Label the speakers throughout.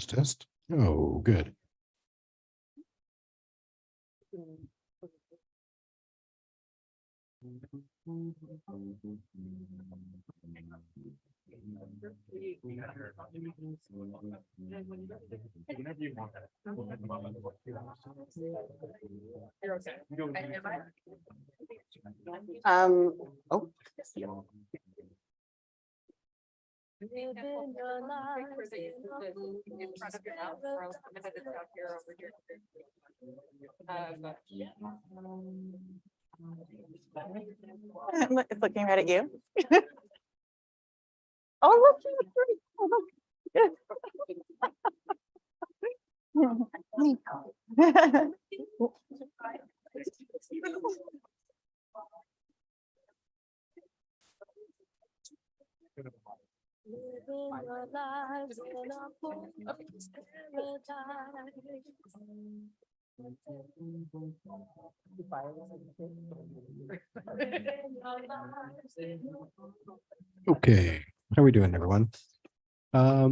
Speaker 1: Test. Oh, good.
Speaker 2: Oh. It's looking right at you. Oh, look, you're
Speaker 1: Okay, how are we doing, everyone? Our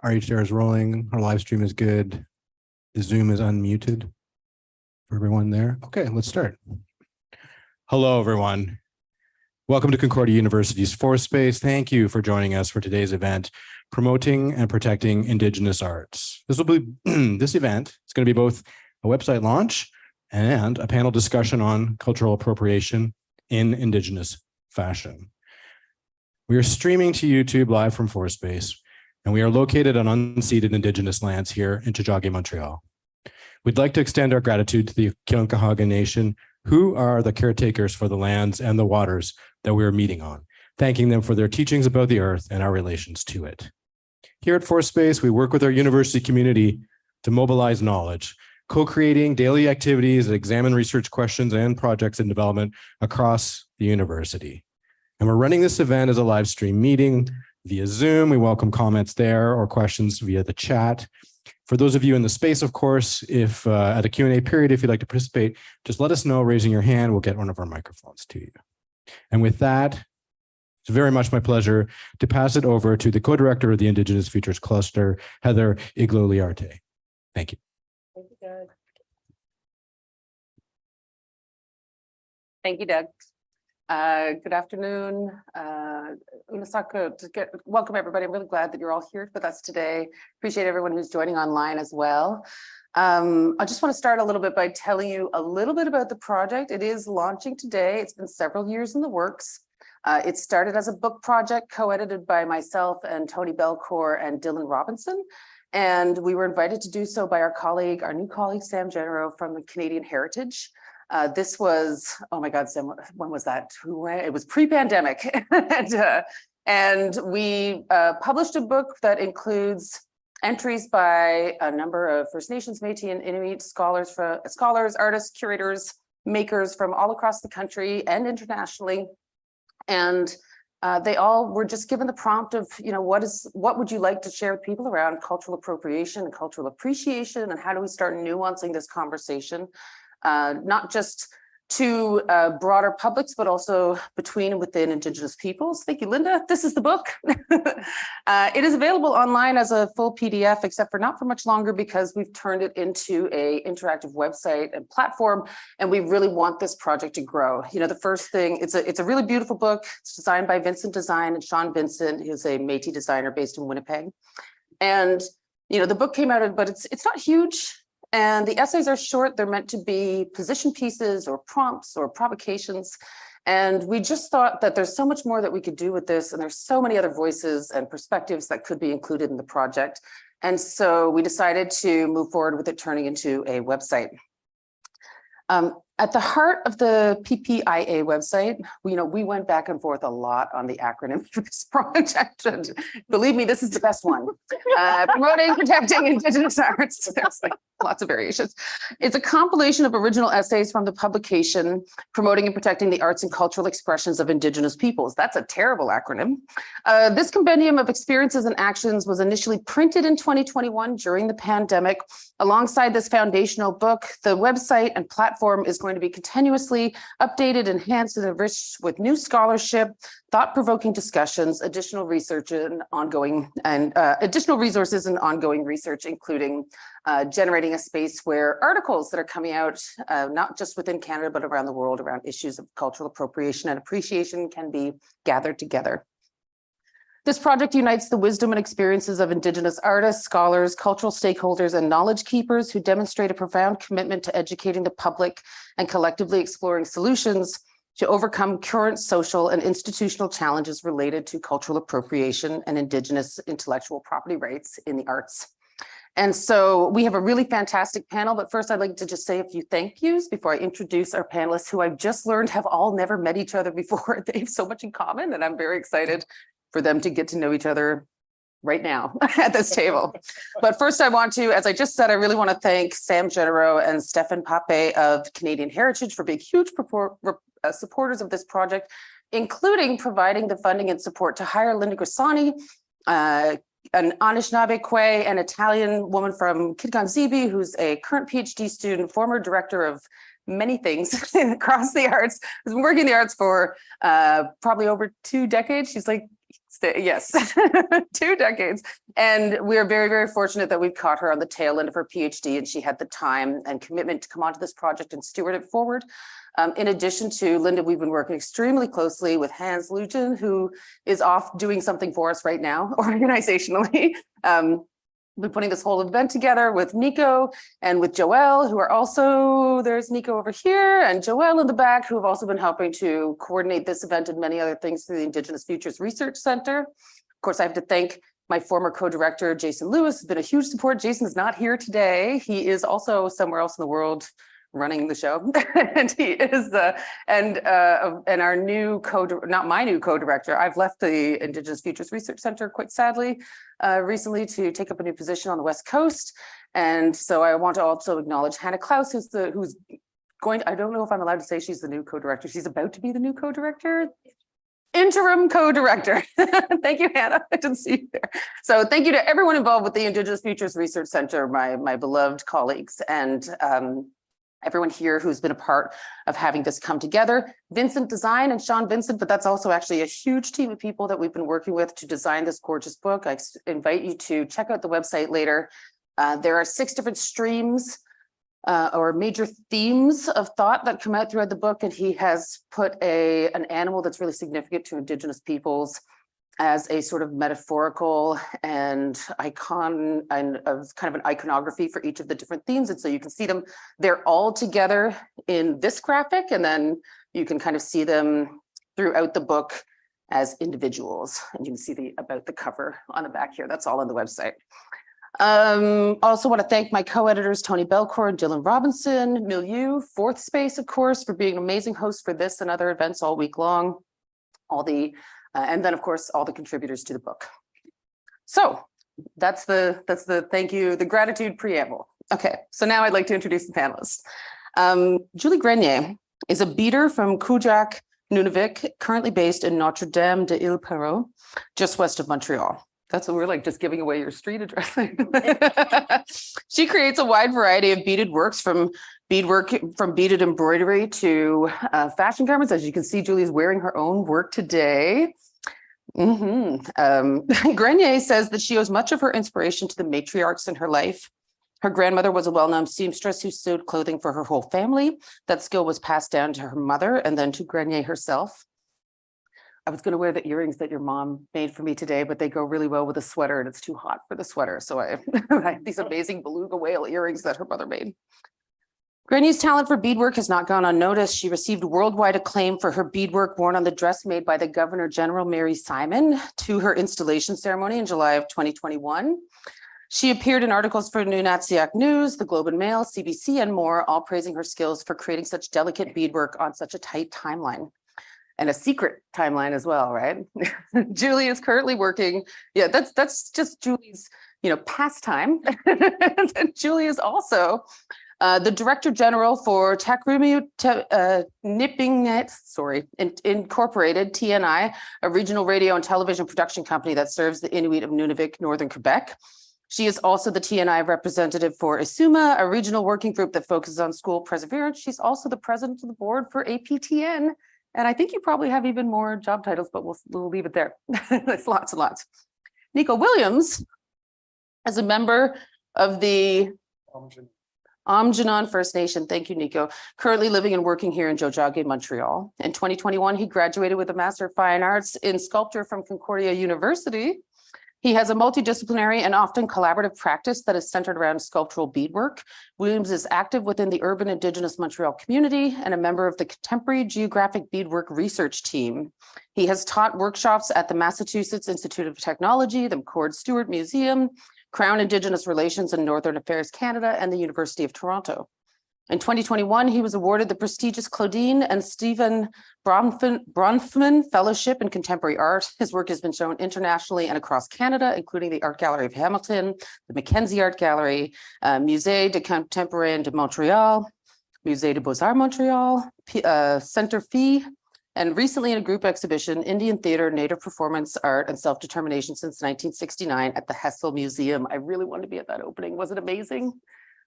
Speaker 1: HDR is rolling. Our live stream is good. The Zoom is unmuted for everyone there. Okay, let's start. Hello, everyone. Welcome to Concordia University's Forest Space. Thank you for joining us for today's event, Promoting and Protecting Indigenous Arts. This event is going to be both a website launch and a panel discussion on cultural appropriation in Indigenous fashion. We are streaming to YouTube live from Forest Space, and we are located on unceded Indigenous lands here in Kuujjuaq, Montreal. We'd like to extend our gratitude to the Aamjiwnaang Nation, who are the caretakers for the lands and the waters that we are meeting on, thanking them for their teachings about the earth and our relations to it. Here at Forest Space, we work with our university community to mobilize knowledge, co-creating daily activities that examine research questions and projects in development across the university. And we're running this event as a live stream meeting via Zoom. We welcome comments there or questions via the chat. For those of you in the space, of course, if at a Q&A period, if you'd like to participate, just let us know, raising your hand, we'll get one of our microphones to you. And with that, it's very much my pleasure to pass it over to the co-director of the Indigenous Futures Cluster, Heather Igloliorte. Thank you.
Speaker 2: Thank you, Doug. Thank you, Doug. Good afternoon. Welcome, everybody. I'm really glad that you're all here with us today. Appreciate everyone who's joining online as well. I just want to start a little bit by telling you a little bit about the project. It is launching today. It's been several years in the works. It started as a book project co-edited by myself and Tony Belcourt and Dylan Robinson. And we were invited to do so by our new colleague, Sam Genero from the Canadian Heritage. This was, oh my God, Sam, when was that? It was pre-pandemic. and we published a book that includes entries by a number of First Nations, Métis, and Inuit scholars, artists, curators, makers from all across the country and internationally. And they all were just given the prompt of, what would you like to share with people around cultural appropriation and cultural appreciation, and how do we start nuancing this conversation? Not just to broader publics, but also between and within Indigenous peoples. Thank you, Linda. This is the book. It is available online as a full PDF, except for not for much longer, because we've turned it into an interactive website and platform, and we really want this project to grow. The first thing, it's a really beautiful book. It's designed by Vincent Design and Sean Vincent, who's a Métis designer based in Winnipeg. And the book came out, but it's not huge. And the essays are short. They're meant to be position pieces or prompts or provocations. And we just thought that there's so much more that we could do with this. And there's so many other voices and perspectives that could be included in the project. And so we decided to move forward with it turning into a website. At the heart of the PPIA website, we went back and forth a lot on the acronym for this project. And believe me, this is the best one. Promoting, protecting Indigenous arts. There's lots of variations. It's a compilation of original essays from the publication, Promoting and Protecting the Arts and Cultural Expressions of Indigenous Peoples. That's a terrible acronym. This compendium of experiences and actions was initially printed in 2021 during the pandemic. Alongside this foundational book, the website and platform is going to be continuously updated, enhanced, and enriched with new scholarship, thought-provoking discussions, additional research and additional resources and ongoing research, including generating a space where articles that are coming out, not just within Canada, but around the world around issues of cultural appropriation and appreciation can be gathered together. This project unites the wisdom and experiences of Indigenous artists, scholars, cultural stakeholders, and knowledge keepers who demonstrate a profound commitment to educating the public and collectively exploring solutions to overcome current social and institutional challenges related to cultural appropriation and Indigenous intellectual property rights in the arts. And so we have a really fantastic panel, but first I'd like to just say a few thank yous before I introduce our panelists, who I've just learned have all never met each other before. They have so much in common, and I'm very excited for them to get to know each other right now at this table. But first I want to, as I just said, I really want to thank Sam Genero and Stefan Pape of Canadian Heritage for being huge supporters of this project, including providing the funding and support to hire Linda Grisani, an Anishinaabe Kwe, an Italian woman from Kitgum-Zibi, who's a current PhD student, former director of many things across the arts, has been working in the arts for probably over 2 decades. She's like, yes, 2 decades. And we are very, very fortunate that we've caught her on the tail end of her PhD, and she had the time and commitment to come onto this project and steward it forward. In addition to Linda, we've been working extremely closely with Hans Lujan, who is off doing something for us right now, organizationally. We're putting this whole event together with Nico and with Joelle, who are also, there's Nico over here, and Joelle in the back, who have also been helping to coordinate this event and many other things through the Indigenous Futures Research Center. Of course, I have to thank my former co-director, Jason Lewis, has been a huge support. Jason is not here today. He is also somewhere else in the world running the show. And he is and our new not my new co-director. I've left the Indigenous Futures Research Center quite sadly recently to take up a new position on the West Coast. And so I want to also acknowledge Hannah Klaus, who's going to, I don't know if I'm allowed to say she's the new co-director. She's about to be the new co-director. Interim co-director. Thank you, Hannah. I didn't see you there. So thank you to everyone involved with the Indigenous Futures Research Center, my beloved colleagues, and everyone here who's been a part of having this come together. Vincent Design and Sean Vincent, but that's also actually a huge team of people that we've been working with to design this gorgeous book. I invite you to check out the website later. There are 6 different streams or major themes of thought that come out throughout the book, and he has put an animal that's really significant to Indigenous peoples as a sort of metaphorical and icon and of kind of an iconography for each of the different themes. And so you can see them, they're all together in this graphic, and then you can kind of see them throughout the book as individuals. And you can see the about the cover on the back here. That's all on the website. Also want to thank my co-editors, Tony Belcourt and Dylan Robinson, Milieu, Fourth Space, of course, for being an amazing host for this and other events all week long. And then, of course, all the contributors to the book. So that's the thank you, the gratitude preamble. Okay, so now I'd like to introduce the panelists. Julie Grenier is a beater from Kuujjuaq, Nunavik, currently based in Notre-Dame-de-Île-Perrot, just west of Montreal. That's what we're like, just giving away your street address. She creates a wide variety of beaded works, from beaded embroidery to fashion garments. As you can see, Julie is wearing her own work today. Grenier says that she owes much of her inspiration to the matriarchs in her life. Her grandmother was a well-known seamstress who sewed clothing for her whole family. That skill was passed down to her mother and then to Grenier herself. I was going to wear the earrings that your mom made for me today, but they go really well with a sweater and it's too hot for the sweater. So I have these amazing beluga whale earrings that her mother made. Grenier's talent for beadwork has not gone unnoticed. She received worldwide acclaim for her beadwork worn on the dress made by the Governor General Mary Simon to her installation ceremony in July of 2021. She appeared in articles for Nunatsiaq News, the Globe and Mail, CBC, and more, all praising her skills for creating such delicate beadwork on such a tight timeline. And a secret timeline as well, right? Julie is currently working. Yeah, that's just Julie's, pastime. And Julie is also the Director General for Takrumi Nipingnet, Incorporated, TNI, a regional radio and television production company that serves the Inuit of Nunavik, Northern Quebec. She is also the TNI representative for ISUMA, a regional working group that focuses on school perseverance. She's also the president of the board for APTN And I think you probably have even more job titles, but we'll leave it there. It's lots and lots. Nico Williams is a member of the Aamjiwnaang First Nation. Thank you, Nico. Currently living and working here in Kuujjuaq, Montreal. In 2021, he graduated with a Master of Fine Arts in Sculpture from Concordia University. He has a multidisciplinary and often collaborative practice that is centered around sculptural beadwork. Williams is active within the urban Indigenous Montreal community and a member of the Contemporary Geographic Beadwork Research Team. He has taught workshops at the Massachusetts Institute of Technology, the Cord Stewart Museum, Crown Indigenous Relations and Northern Affairs Canada, and the University of Toronto. In 2021, he was awarded the prestigious Claudine and Stephen Bronfman Fellowship in Contemporary Art. His work has been shown internationally and across Canada, including the Art Gallery of Hamilton, the Mackenzie Art Gallery, Musée de Contemporain de Montréal, Musée de Beaux-Arts Montréal, Centre Phi, and recently in a group exhibition, Indian Theatre, Native Performance Art, and Self-Determination since 1969 at the Hessel Museum. I really wanted to be at that opening. Was it amazing?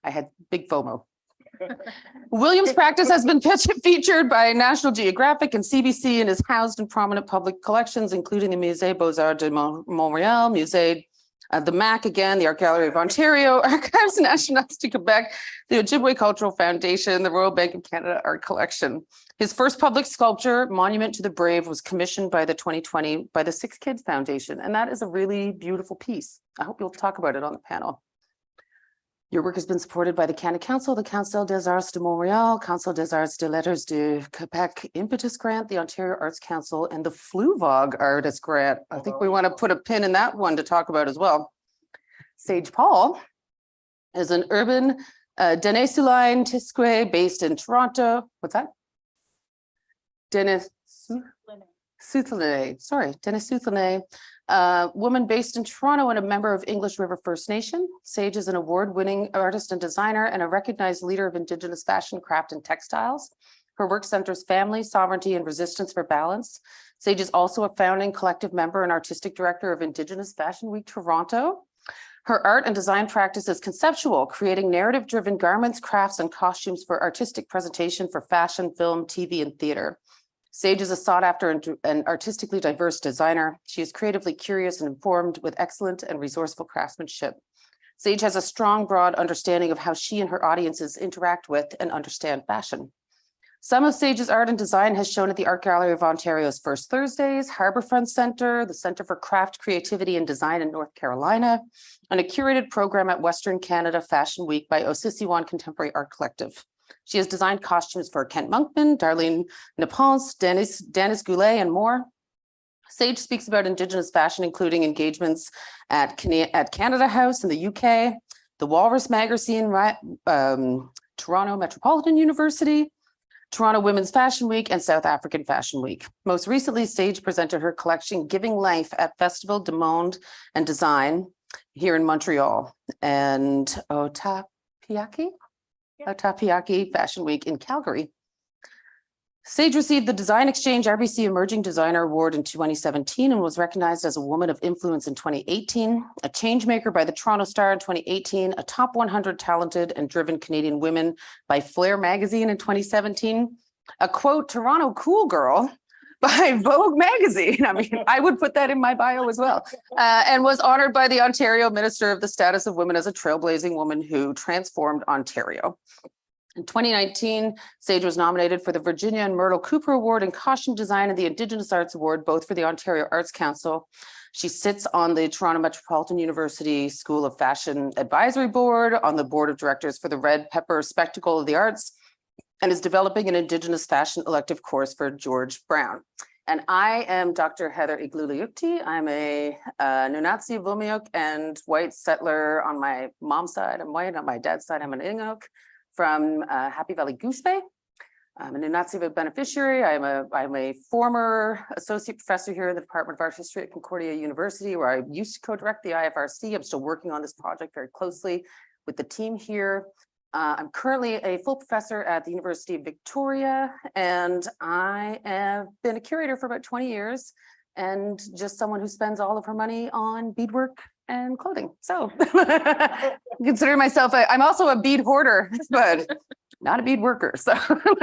Speaker 2: I had big FOMO. Williams' practice has been featured by National Geographic and CBC and is housed in prominent public collections, including the Musée Beaux-Arts de Montréal, Musée the MAC again, the Art Gallery of Ontario, Archives Nationales du Quebec, the Ojibwe Cultural Foundation, the Royal Bank of Canada Art Collection. His first public sculpture, Monument to the Brave, was commissioned by the 2020 by the Six Kids Foundation, and that is a really beautiful piece. I hope you'll talk about it on the panel. Your work has been supported by the Canada Council, the Council des Arts de Montréal, Council des Arts de Lettres du Québec Impetus Grant, the Ontario Arts Council, and the Fluvog Artist Grant. I think we want to put a pin in that one to talk about as well. Sage Paul is an urban Denesuline Tisquet based in Toronto. What's that? Denesuline. Sorry, Denesuline. Woman based in Toronto and a member of English River First Nation. Sage is an award-winning artist and designer and a recognized leader of Indigenous fashion, craft, and textiles. Her work centers family, sovereignty, and resistance for balance. Sage is also a founding collective member and artistic director of Indigenous Fashion Week Toronto. Her art and design practice is conceptual, creating narrative-driven garments, crafts, and costumes for artistic presentation for fashion, film, TV, and theater. Sage is a sought-after and artistically diverse designer. She is creatively curious and informed with excellent and resourceful craftsmanship. Sage has a strong, broad understanding of how she and her audiences interact with and understand fashion. Some of Sage's art and design has shown at the Art Gallery of Ontario's First Thursdays, Harbourfront Centre, the Centre for Craft, Creativity and Design in North Carolina, and a curated program at Western Canada Fashion Week by Osisiwan Contemporary Art Collective. She has designed costumes for Kent Monkman, Darlene Nepons, Dennis Goulet, and more. Sage speaks about Indigenous fashion, including engagements at Canada House in the UK, the Walrus Magazine, Toronto Metropolitan University, Toronto Women's Fashion Week, and South African Fashion Week. Most recently, Sage presented her collection Giving Life at Festival de Monde and Design here in Montreal, and Otapiaki Fashion Week in Calgary. Sage received the Design Exchange RBC Emerging Designer Award in 2017 and was recognized as a woman of influence in 2018, a changemaker by the Toronto Star in 2018, a top 100 talented and driven Canadian women by Flair magazine in 2017, a quote, Toronto cool girl by Vogue magazine. I mean, I would put that in my bio as well, and was honored by the Ontario Minister of the Status of Women as a trailblazing woman who transformed Ontario. In 2019, Sage was nominated for the Virginia and Myrtle Cooper Award in Costume Design and the Indigenous Arts Award, both for the Ontario Arts Council. She sits on the Toronto Metropolitan University School of Fashion Advisory Board, on the Board of Directors for the Red Pepper Spectacle of the Arts, and is developing an Indigenous fashion elective course for George Brown. And I am Dr. Heather Igloliorte. I'm a Nunatsi, Vumiok, and white settler on my mom's side. I'm white. On my dad's side, I'm an Inuk from Happy Valley Goose Bay. I'm a Nunatsi beneficiary. I'm a former associate professor here in the Department of Art History at Concordia University, where I used to co-direct the IFRC. I'm still working on this project very closely with the team here. I'm currently a full professor at the University of Victoria, and I have been a curator for about 20 years and just someone who spends all of her money on beadwork and clothing. So consider myself, I'm also a bead hoarder, but not a bead worker. So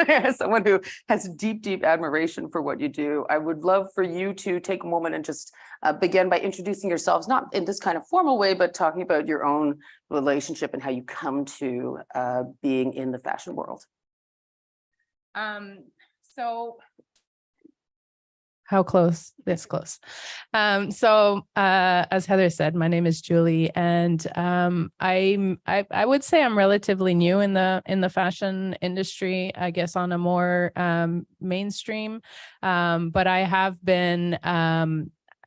Speaker 2: as someone who has deep, deep admiration for what you do, I would love for you to take a moment and just begin by introducing yourselves, not in this kind of formal way, but talking about your own relationship and how you come to being in the fashion world.
Speaker 3: So how close? This close. As Heather said, my name is Julie, and I would say I'm relatively new in the fashion industry, I guess on a more mainstream, but I have been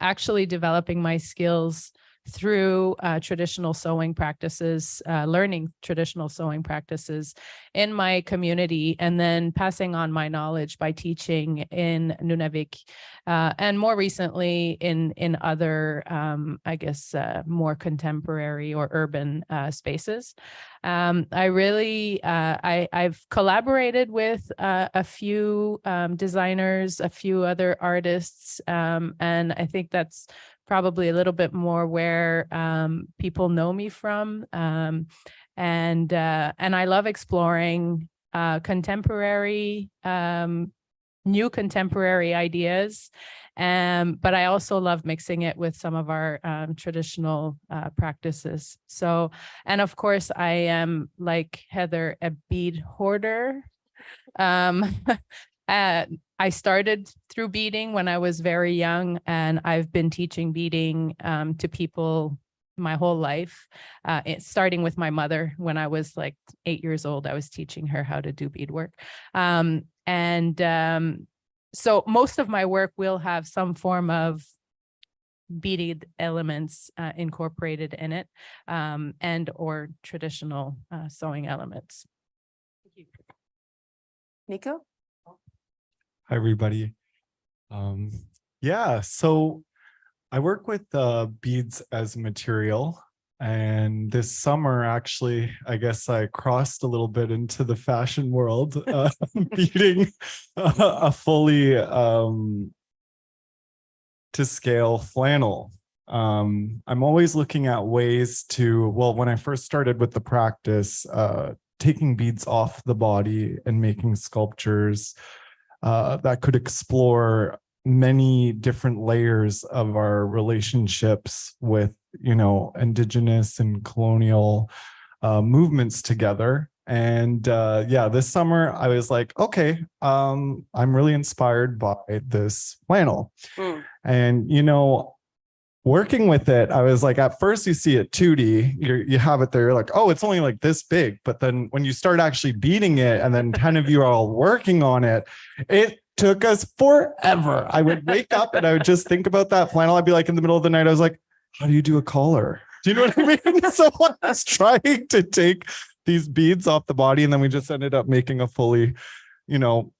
Speaker 3: actually developing my skills through traditional sewing practices, learning traditional sewing practices in my community, and then passing on my knowledge by teaching in Nunavik, and more recently in other, I guess, more contemporary or urban spaces. I've collaborated with a few designers, a few other artists, and I think that's probably a little bit more where people know me from. And I love exploring contemporary, new contemporary ideas. But I also love mixing it with some of our traditional practices. So, and of course, I am, like Heather, a bead hoarder. I started through beading when I was very young, and I've been teaching beading to people my whole life, starting with my mother. When I was like 8 years old, I was teaching her how to do beadwork. So most of my work will have some form of beaded elements incorporated in it, and or traditional sewing elements. Thank you.
Speaker 2: Nico?
Speaker 4: Hi, everybody. Yeah, so I work with beads as material. And this summer, actually, I guess I crossed a little bit into the fashion world, beading a fully to scale flannel. I'm always looking at ways to, well, when I first started with the practice, taking beads off the body and making sculptures that could explore many different layers of our relationships with, you know, Indigenous and colonial movements together. And yeah, this summer I was like, okay, I'm really inspired by this flannel. And, you know, working with it, I was like, at first you see it 2D, you have it there, you're like, oh, it's only like this big. But then when you start actually beating it, and then 10 of you are all working on it, it took us forever. I would wake up and I would just think about that flannel. I'd be like, in the middle of the night, I was like, how do you do a collar? Do you know what I mean? So I was trying to take these beads off the body, and then we just ended up making a fully, you know,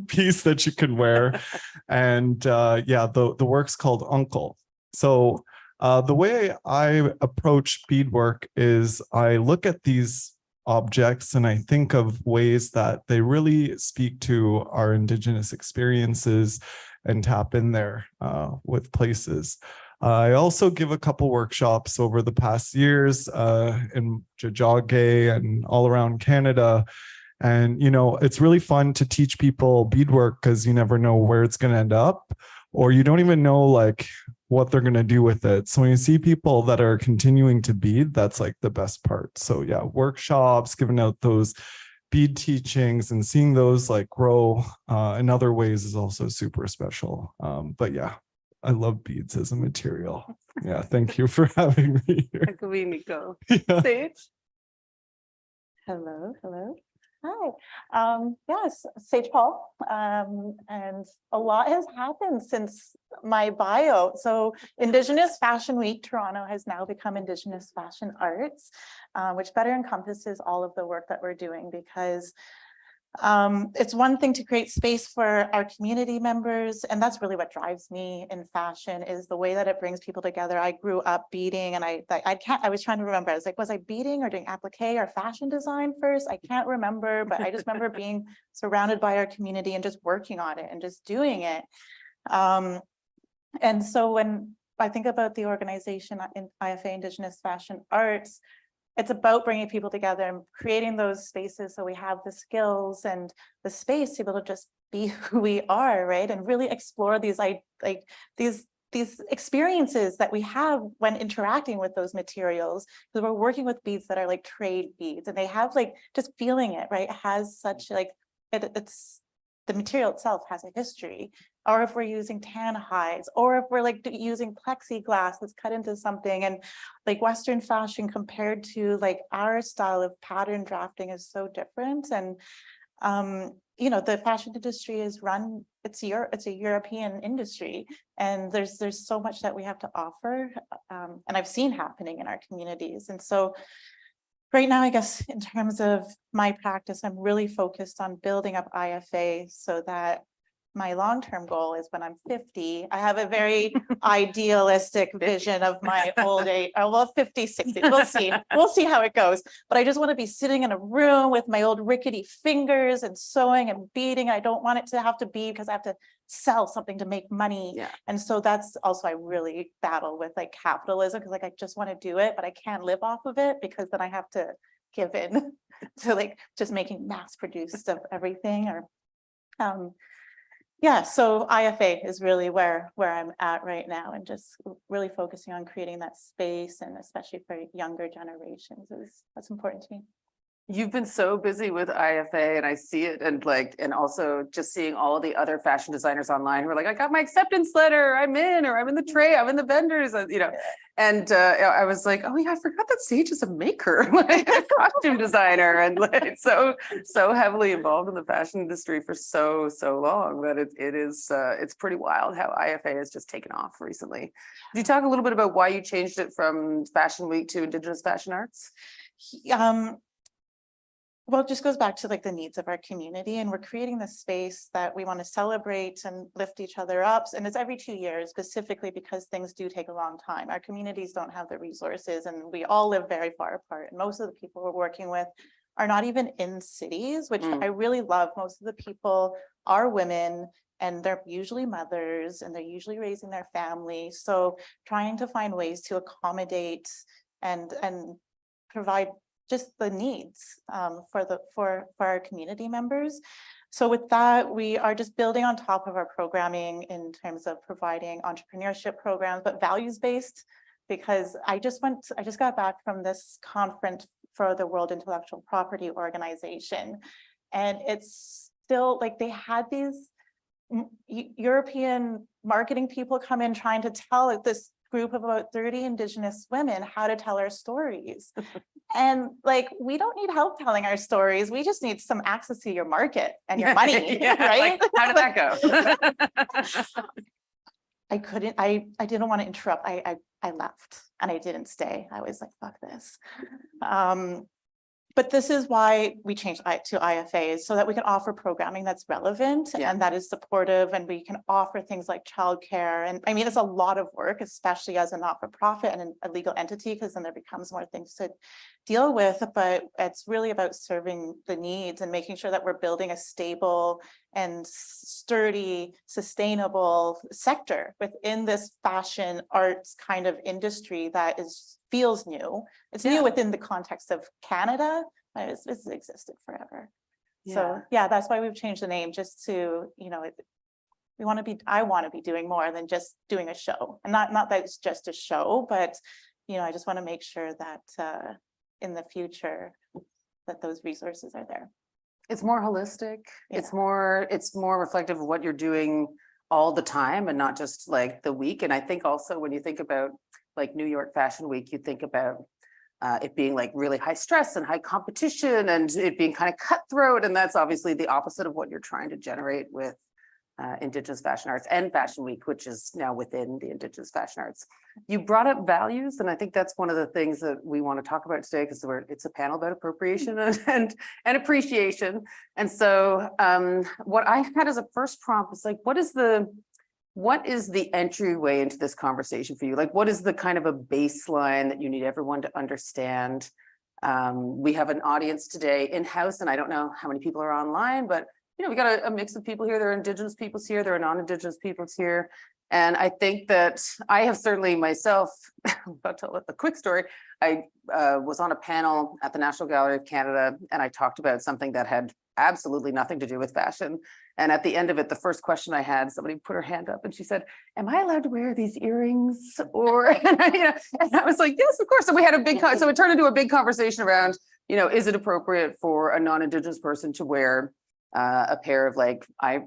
Speaker 4: piece that you can wear. And yeah, the work's called Uncle. So the way I approach beadwork is I look at these objects and I think of ways that they really speak to our Indigenous experiences and tap in there with places. I also give a couple workshops over the past years in Kuujjuaq and all around Canada. And, you know, it's really fun to teach people beadwork because you never know where it's going to end up, or you don't even know like what they're going to do with it. So when you see people that are continuing to bead, that's like the best part. So yeah, workshops, giving out those bead teachings and seeing those like grow in other ways is also super special. But yeah, I love beads as a material. Yeah, thank you for having me here.
Speaker 2: Nico.
Speaker 4: Yeah.
Speaker 2: Sage?
Speaker 5: Hello. Hi. Yes, Sage Paul. And a lot has happened since my bio. So Indigenous Fashion Week Toronto has now become Indigenous Fashion Arts, which better encompasses all of the work that we're doing, because it's one thing to create space for our community members, and that's really what drives me in fashion, is the way that it brings people together. I grew up beading, and I was trying to remember. I was like, was I beading or doing applique or fashion design first? I can't remember, but I just remember being surrounded by our community and just working on it and just doing it. And so when I think about the organization in IFA Indigenous Fashion Arts, it's about bringing people together and creating those spaces so we have the skills and the space to be able to just be who we are, right? And really explore these these experiences that we have when interacting with those materials, because we're working with beads that are like trade beads, and they have like just feeling it, right? It has such like it's the material itself has a history. Or if we're using tan hides, or if we're like using plexiglass that's cut into something, and like Western fashion compared to like our style of pattern drafting is so different. And you know, the fashion industry is run, it's a European industry, and there's so much that we have to offer, and I've seen happening in our communities. And so right now, I guess in terms of my practice, I'm really focused on building up IFA so that my long-term goal is when I'm 50, I have a very idealistic vision of my old age. Well, 50, 60, we'll see. We'll see how it goes. But I just want to be sitting in a room with my old rickety fingers and sewing and beading. I don't want it to have to be because I have to sell something to make money.
Speaker 2: Yeah.
Speaker 5: And so that's also, I really battle with like capitalism, because like I just want to do it, but I can't live off of it because then I have to give in to like just making mass produced of everything. Or yeah, so IFA is really where I'm at right now, and just really focusing on creating that space, and especially for younger generations that's important to me.
Speaker 2: You've been so busy with IFA, and I see it, and like, and also just seeing all the other fashion designers online who are like, I got my acceptance letter, I'm in, or I'm in the tray, I'm in the vendors, you know. And I was like, oh yeah, I forgot that Sage is a maker, like a costume designer, and like so heavily involved in the fashion industry for so long that it's pretty wild how IFA has just taken off recently. Could you talk a little bit about why you changed it from Fashion Week to Indigenous Fashion Arts?
Speaker 5: Well, it just goes back to like the needs of our community, and we're creating this space that we want to celebrate and lift each other up. And it's every 2 years, specifically because things do take a long time. Our communities don't have the resources, and we all live very far apart. And most of the people we're working with are not even in cities, which I really love. Most of the people are women, and they're usually mothers, and they're usually raising their family. So trying to find ways to accommodate and provide just the needs for our community members. So with that, we are just building on top of our programming in terms of providing entrepreneurship programs, but values-based, because I just got back from this conference for the World Intellectual Property Organization. And it's still like they had these European marketing people come in trying to tell this group of about 30 Indigenous women how to tell our stories. And like, we don't need help telling our stories. We just need some access to your market and your money, right?
Speaker 2: Like, how did that go?
Speaker 5: I didn't want to interrupt. I left and I didn't stay. I was like, fuck this. But this is why we changed to IFAs, so that we can offer programming that's relevant and that is supportive, and we can offer things like childcare. And I mean, it's a lot of work, especially as a not-for-profit and a legal entity, because then there becomes more things to deal with. But it's really about serving the needs and making sure that we're building a stable and sturdy, sustainable sector within this fashion arts kind of industry that feels new. It's new within the context of Canada, but it's existed forever. So yeah, that's why we've changed the name, just to, you know, I want to be doing more than just doing a show. And not that it's just a show, but, you know, I just want to make sure that in the future that those resources are there.
Speaker 2: It's more holistic. It's more reflective of what you're doing all the time, and not just like the week. And I think also when you think about like New York Fashion Week, you think about it being like really high stress and high competition, and it being kind of cutthroat. And that's obviously the opposite of what you're trying to generate with Indigenous Fashion Arts and Fashion Week, which is now within the Indigenous Fashion Arts. You brought up values, and I think that's one of the things that we want to talk about today, because it's a panel about appropriation and appreciation. And so what I had as a first prompt was like, what is the entryway into this conversation for you? Like, what is the kind of a baseline that you need everyone to understand? We have an audience today in-house, and I don't know how many people are online, but you know, we got a mix of people here. There are Indigenous peoples here, there are non-Indigenous peoples here. And I think that I have certainly myself, I'll tell a quick story. I was on a panel at the National Gallery of Canada, and I talked about something that had absolutely nothing to do with fashion. And at the end of it, the first question I had, somebody put her hand up and she said, "Am I allowed to wear these earrings?" Or, and I was like, "Yes, of course." So we had a big, so it turned into a big conversation around, is it appropriate for a non-Indigenous person to wear a pair of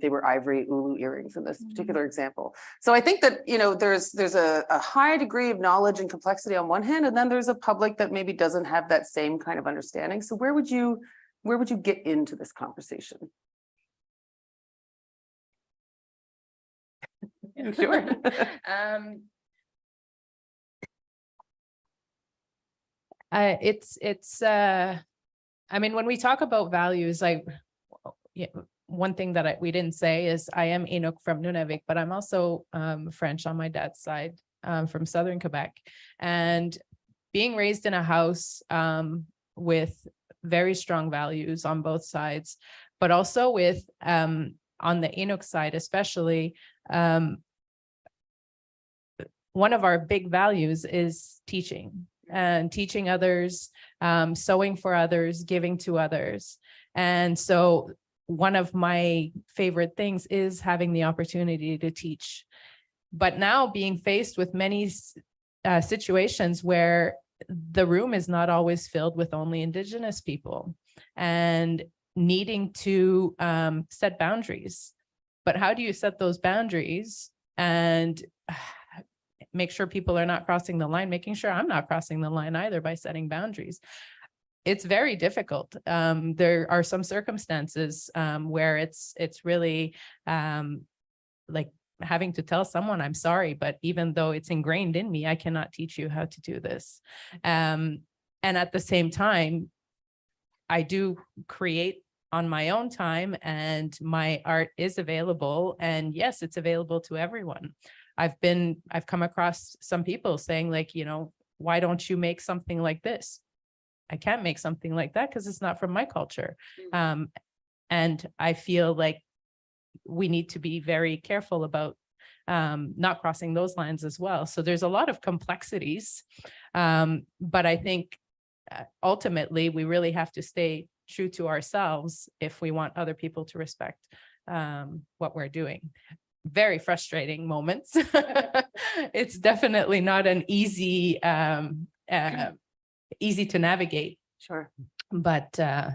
Speaker 2: they were ivory ulu earrings in this particular example. So I think that, there's a high degree of knowledge and complexity on one hand, and then there's a public that maybe doesn't have that same kind of understanding. So where would you get into this conversation? Sure.
Speaker 3: I mean, when we talk about values, one thing that we didn't say is I am Inuk from Nunavik, but I'm also French on my dad's side, from Southern Quebec, and being raised in a house with very strong values on both sides, but also with on the Inuk side, especially, one of our big values is teaching and teaching others, sewing for others, giving to others. And so one of my favorite things is having the opportunity to teach. But now being faced with many situations where the room is not always filled with only Indigenous people and needing to set boundaries. But how do you set those boundaries and make sure people are not crossing the line, making sure I'm not crossing the line either by setting boundaries? It's very difficult. There are some circumstances where it's really like having to tell someone, "I'm sorry, but even though it's ingrained in me, I cannot teach you how to do this." And at the same time, I do create on my own time, and my art is available. And yes, it's available to everyone. I've come across some people saying "Why don't you make something like this?" I can't make something like that because it's not from my culture. And I feel like we need to be very careful about not crossing those lines as well. So there's a lot of complexities, but I think ultimately we really have to stay true to ourselves if we want other people to respect what we're doing. Very frustrating moments. It's definitely not an easy to navigate.
Speaker 2: Sure.
Speaker 3: But yeah.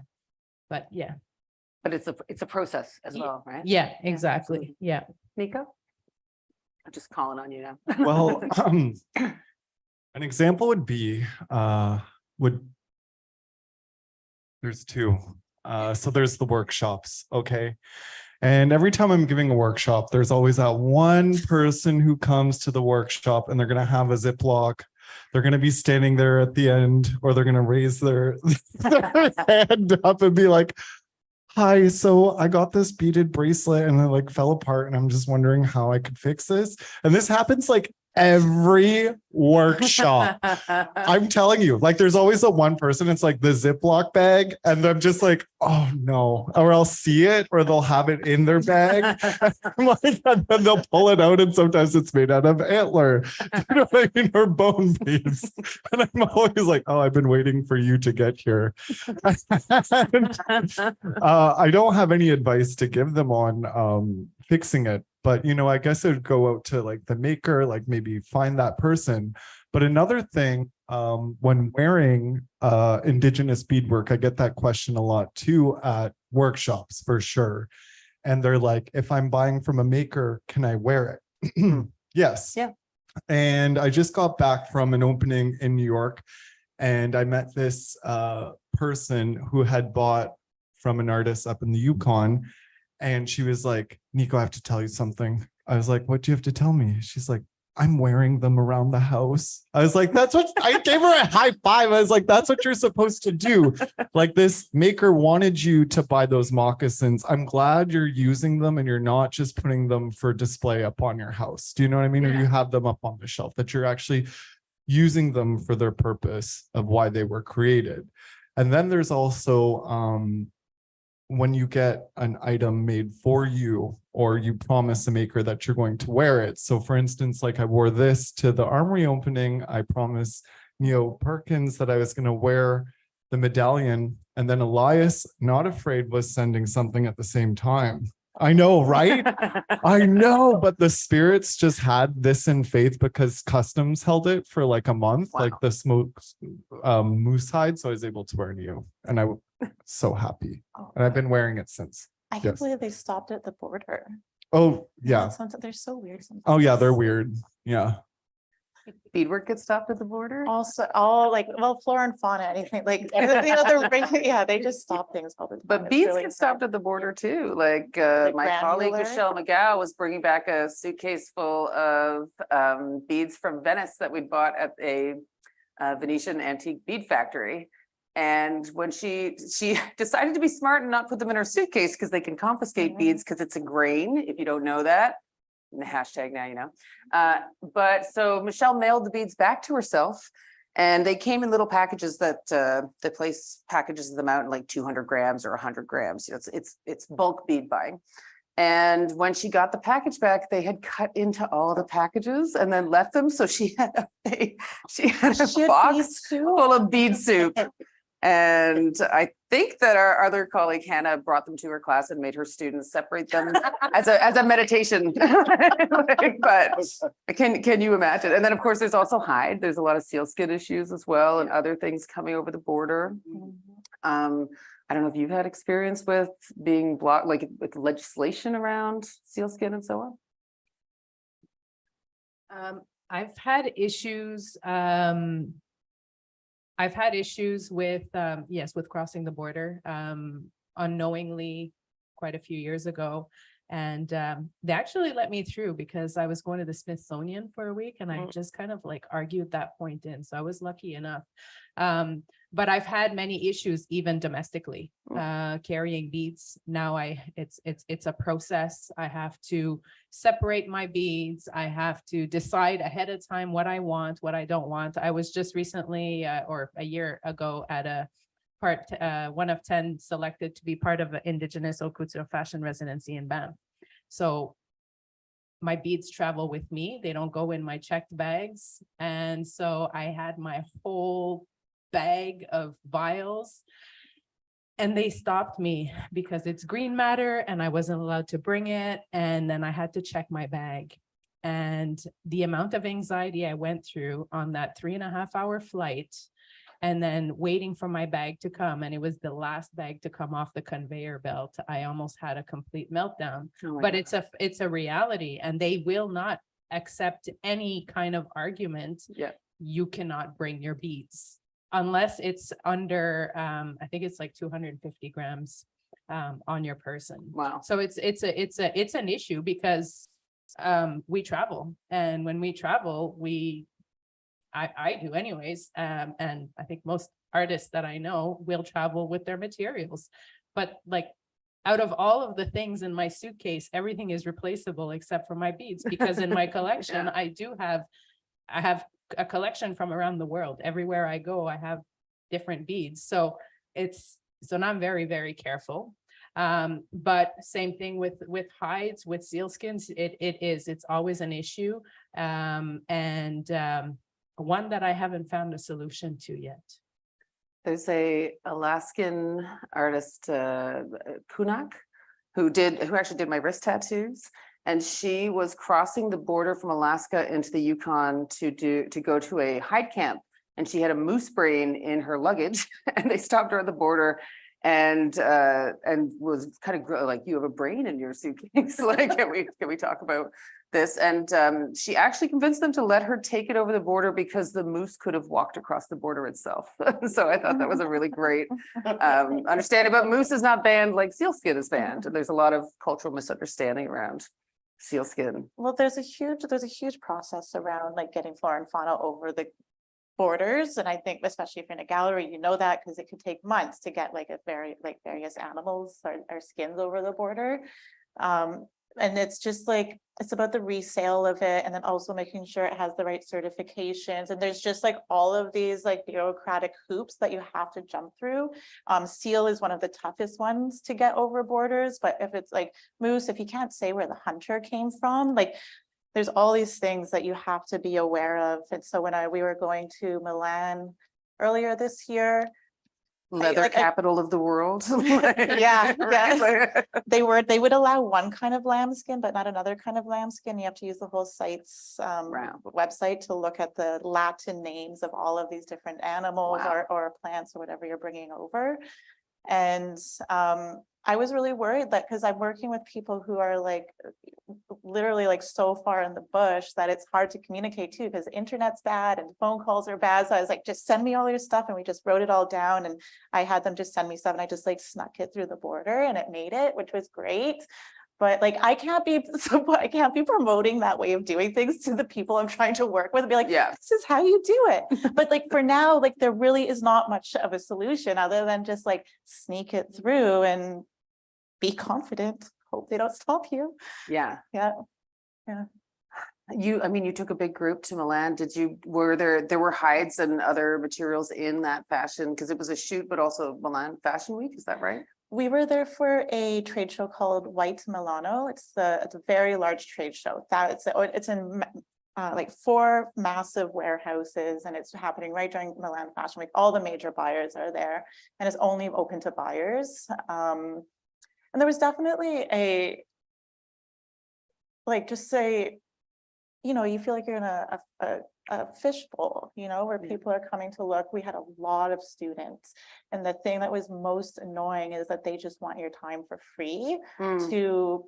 Speaker 2: But it's a process as well, right?
Speaker 3: Yeah, exactly. Yeah.
Speaker 2: Nico? I'm just calling on you now.
Speaker 4: Well, an example would be, there's two. So there's the workshops, okay? And every time I'm giving a workshop, there's always that one person who comes to the workshop and they're going to have a Ziploc. They're going to be standing there at the end, or they're going to raise their hand up and be like, "Hi, so I got this beaded bracelet and it fell apart and I'm just wondering how I could fix this." And this happens every workshop. I'm telling you, there's always the one person, it's the Ziploc bag, and I'm just "Oh no," or I'll see it, or they'll have it in their bag. And then they'll pull it out, and sometimes it's made out of antler, you know what I mean, or bone beads. And I'm always "Oh, I've been waiting for you to get here." And, I don't have any advice to give them on fixing it. But, I guess it would go out to the maker, maybe find that person. But another thing, when wearing Indigenous beadwork, I get that question a lot too at workshops for sure. And they're if I'm buying from a maker, can I wear it? Yes.
Speaker 2: Yeah.
Speaker 4: And I just got back from an opening in New York, and I met this person who had bought from an artist up in the Yukon. And she was like, "Nico, I have to tell you something." I was like, "What do you have to tell me?" She's like, "I'm wearing them around the house." I was like, "That's what," I gave her a high five. I was like, "That's what you're supposed to do." This maker wanted you to buy those moccasins. I'm glad you're using them and you're not just putting them for display up on your house. Do you know what I mean?
Speaker 2: Yeah.
Speaker 4: Or you have them up on the shelf, that you're actually using them for their purpose of why they were created. And then there's also, when you get an item made for you, or you promise a maker that you're going to wear it. So for instance, like I wore this to the armory opening, I promised Neo Perkins that I was going to wear the medallion, and then Elias, not afraid, was sending something at the same time. I know, right? I know, but the spirits just had this in faith because customs held it for like a month,
Speaker 2: Wow.
Speaker 4: like the smoked moose hide. So I was able to wear Neo, and I was so happy.
Speaker 5: Oh,
Speaker 4: And I've been wearing it since.
Speaker 5: I can't
Speaker 4: yes.
Speaker 5: believe they stopped at the border.
Speaker 4: Oh, yeah.
Speaker 5: They're so weird sometimes.
Speaker 4: Oh, yeah, they're weird. Yeah.
Speaker 2: Beadwork gets stopped at the border?
Speaker 5: Also, all like, well, flora and fauna, anything like, yeah, they just stop things all the time.
Speaker 2: But
Speaker 5: It's
Speaker 2: beads
Speaker 5: really
Speaker 2: get stopped at the border too. Like
Speaker 5: Like
Speaker 2: my colleague
Speaker 5: granular?
Speaker 2: Michelle McGow was bringing back a suitcase full of beads from Venice that we'd bought at a Venetian antique bead factory. And when she decided to be smart and not put them in her suitcase because they can confiscate beads because it's a grain, if you don't know that. The hashtag now, you know. But so Michelle mailed the beads back to herself, and they came in little packages that the place packages them out in like 200 grams or 100 grams. You know, it's bulk bead buying. And when she got the package back, they had cut into all the packages and then left them. So she had a box full of bead soup. And I think that our other colleague Hannah brought them to her class and made her students separate them as a meditation. But can you imagine? And then of course there's also hide. There's a lot of sealskin issues as well, and other things coming over the border. I don't know if you've had experience with being blocked, like with legislation around sealskin and so on.
Speaker 3: I've had issues. I've had issues with, yes, with crossing the border unknowingly quite a few years ago. And they actually let me through because I was going to the Smithsonian for a week, and I just kind of like argued that point in. So I was lucky enough. But I've had many issues even domestically carrying beads. Now it's a process. I have to separate my beads. I have to decide ahead of time what I want, what I don't want. I was just recently or a year ago at a one of 10 selected to be part of an Indigenous haute couture fashion residency in Banff. So my beads travel with me. They don't go in my checked bags. And so I had my whole bag of vials, and they stopped me because it's green matter and I wasn't allowed to bring it. And then I had to check my bag. And the amount of anxiety I went through on that 3.5-hour flight, and then waiting for my bag to come, and it was the last bag to come off the conveyor belt, I almost had a complete meltdown. But it's a reality, and they will not accept any kind of argument.
Speaker 2: Yeah,
Speaker 3: you cannot bring your beads unless it's under I think it's like 250 grams on your person.
Speaker 2: wow.
Speaker 3: So it's an issue because we travel, and when we travel, I do anyways. And I think most artists that I know will travel with their materials, but like out of all of the things in my suitcase, everything is replaceable except for my beads, because in my collection, I have a collection from around the world. Everywhere I go, I have different beads. So now I'm very, very careful. But same thing with hides, with sealskins, it's always an issue. One that I haven't found a solution to yet.
Speaker 2: There's a Alaskan artist, Kuujjuaq, who actually did my wrist tattoos. And she was crossing the border from Alaska into the Yukon to go to a hide camp. And she had a moose brain in her luggage, and they stopped her at the border and was kind of like, you have a brain in your suitcase. Like, can we talk about this? And she actually convinced them to let her take it over the border because the moose could have walked across the border itself. So I thought that was a really great understanding. But moose is not banned like sealskin is banned. And there's a lot of cultural misunderstanding around sealskin.
Speaker 5: Well, there's a huge process around like getting flora and fauna over the borders, and I think especially if you're in a gallery, you know that, because it could take months to get like various animals or skins over the border. and it's just like, it's about the resale of it, and then also making sure it has the right certifications. And there's just like all of these like bureaucratic hoops that you have to jump through. Seal is one of the toughest ones to get over borders, but if it's like moose, if you can't say where the hunter came from, like there's all these things that you have to be aware of. And so when we were going to Milan earlier this year,
Speaker 2: Leather capital of the world.
Speaker 5: Yeah, yeah. They would allow one kind of lambskin, but not another kind of lambskin. You have to use the whole site's website to look at the Latin names of all of these different animals or plants or whatever you're bringing over. And I was really worried that, because I'm working with people who are like literally like so far in the bush that it's hard to communicate to, because internet's bad and phone calls are bad. So I was like, just send me all your stuff, and we just wrote it all down, and I had them just send me stuff, and I just like snuck it through the border, and it made it, which was great. But like, I can't be promoting that way of doing things to the people I'm trying to work with and be like,
Speaker 2: yeah,
Speaker 5: this is how you do it. But like, for now, like there really is not much of a solution other than just like sneak it through and be confident. Hope they don't stop you.
Speaker 2: Yeah.
Speaker 5: Yeah.
Speaker 2: I mean, you took a big group to Milan. Were there were hides and other materials in that fashion? Because it was a shoot, but also Milan Fashion Week. Is that right?
Speaker 5: We were there for a trade show called White Milano. It's a very large trade show. It's in like 4 massive warehouses, and it's happening right during Milan Fashion Week. All the major buyers are there, and it's only open to buyers. And there was definitely you feel like you're in a fishbowl, where people are coming to look. We had a lot of students, and the thing that was most annoying is that they just want your time for free to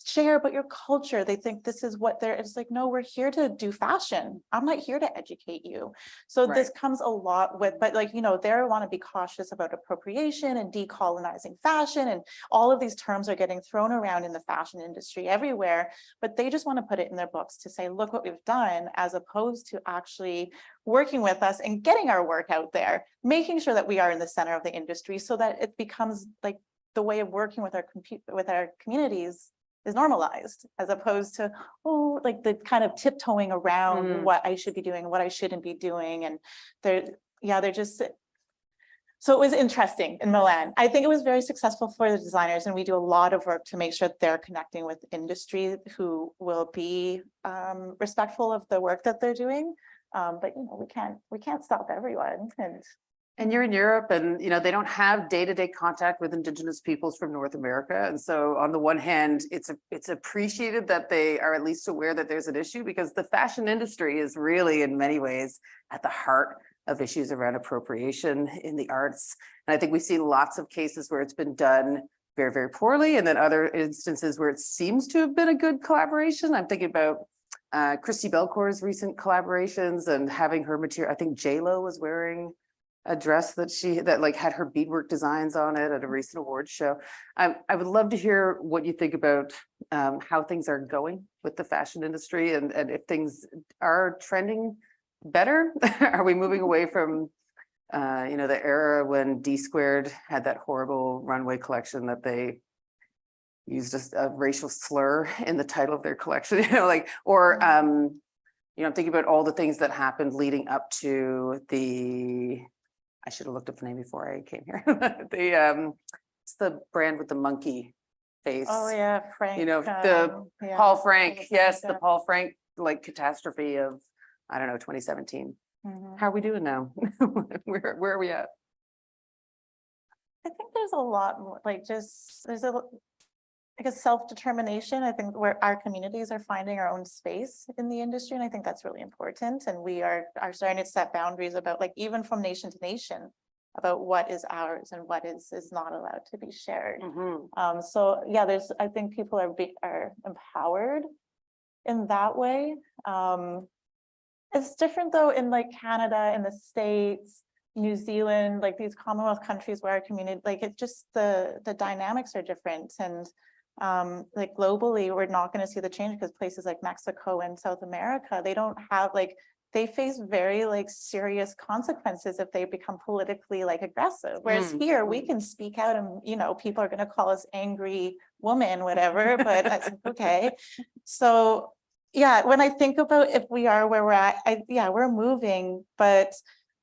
Speaker 5: share about your culture. They think this is what it's like, no, we're here to do fashion. I'm not here to educate you. So this comes a lot with, but like, they want to be cautious about appropriation and decolonizing fashion, and all of these terms are getting thrown around in the fashion industry everywhere, but they just want to put it in their books to say, look what we've done, as opposed to actually working with us and getting our work out there, making sure that we are in the center of the industry, so that it becomes like the way of working with our communities is normalized, as opposed to like the kind of tiptoeing around what I should be doing, what I shouldn't be doing. And they're just. So it was interesting in Milan. I think it was very successful for the designers, and we do a lot of work to make sure that they're connecting with industry who will be respectful of the work that they're doing. But we can't stop everyone.
Speaker 2: And you're in Europe, and they don't have day-to-day contact with Indigenous peoples from North America. And so on the one hand, it's appreciated that they are at least aware that there's an issue, because the fashion industry is really in many ways at the heart of issues around appropriation in the arts. And I think we've seen lots of cases where it's been done very, very poorly, and then other instances where it seems to have been a good collaboration. I'm thinking about Christy Belcour's recent collaborations and having her material. I think J-Lo was wearing a dress that like had her beadwork designs on it at a recent awards show. I would love to hear what you think about how things are going with the fashion industry, and if things are trending better. Are we moving away from the era when D Squared had that horrible runway collection that they used a racial slur in the title of their collection, I'm thinking about all the things that happened leading up to I should have looked up the name before I came here. It's the brand with the monkey face.
Speaker 5: Oh yeah, Frank.
Speaker 2: Paul Frank. Yes, the Paul Frank catastrophe of 2017. How are we doing now? Where are we at?
Speaker 5: I think there's a lot more, there's a self-determination. I think where our communities are finding our own space in the industry, and I think that's really important. And we are starting to set boundaries about, even from nation to nation, about what is ours and what is not allowed to be shared. So yeah, I think people are empowered in that way. It's different though in Canada, in the States, New Zealand, these Commonwealth countries where our community, it's just the dynamics are different. And globally, we're not going to see the change, because places like Mexico and South America, they don't have they face very like serious consequences if they become politically like aggressive. Whereas here we can speak out and, you know, people are going to call us angry woman, whatever, but it's like, okay. So yeah, when I think about if we are where we're at, yeah, we're moving, but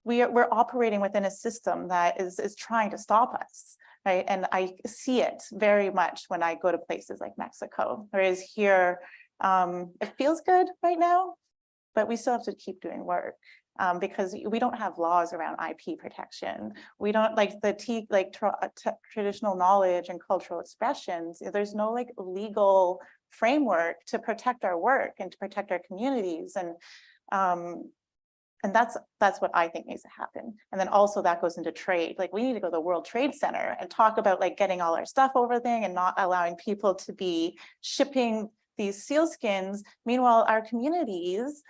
Speaker 5: we're operating within a system that is trying to stop us. Right. And I see it very much when I go to places like Mexico, whereas here, it feels good right now, but we still have to keep doing work because we don't have laws around IP protection. We don't like traditional knowledge and cultural expressions. There's no like legal framework to protect our work and to protect our communities. And that's what I think needs to happen. And then also that goes into trade. Like we need to go to the World Trade Center and talk about like getting all our stuff over there and not allowing people to be shipping these sealskins. Meanwhile, our communities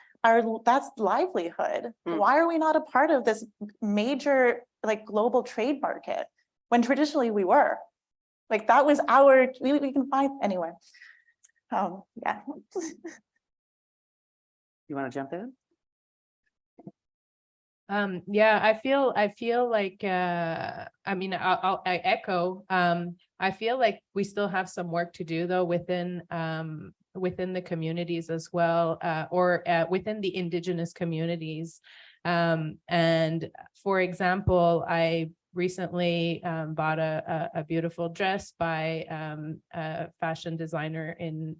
Speaker 5: that's livelihood. Why are we not a part of this major like global trade market when traditionally we were? Like that was we can find anyway. Yeah.
Speaker 2: You want to jump in?
Speaker 3: Yeah, I feel like I mean I echo I feel like we still have some work to do though within the communities as well, or within the Indigenous communities. And for example, I recently bought a beautiful dress by a fashion designer in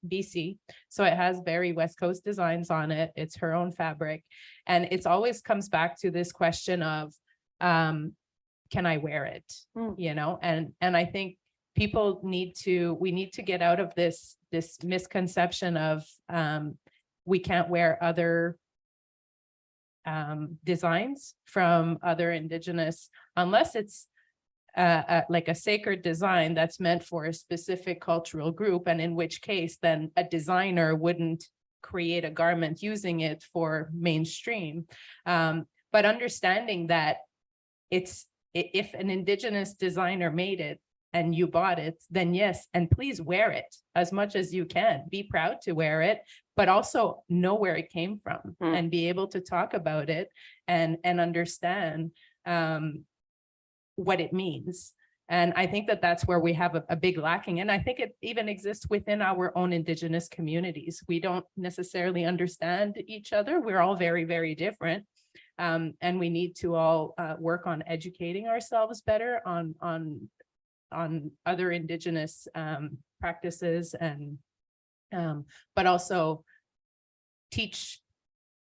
Speaker 3: BC. So it has very West Coast designs on it. It's her own fabric. And it's always comes back to this question of, can I wear it? You know, and I think we need to get out of this misconception of we can't wear other designs from other Indigenous unless it's like a sacred design that's meant for a specific cultural group, and in which case then a designer wouldn't create a garment using it for mainstream. But understanding that if an Indigenous designer made it and you bought it, then yes, and please wear it as much as you can. Be proud to wear it, but also know where it came from and be able to talk about it and understand what it means. And I think that that's where we have a big lacking. And I think it even exists within our own Indigenous communities. We don't necessarily understand each other. We're all very, very different. And we need to all work on educating ourselves better on other Indigenous practices, and but also teach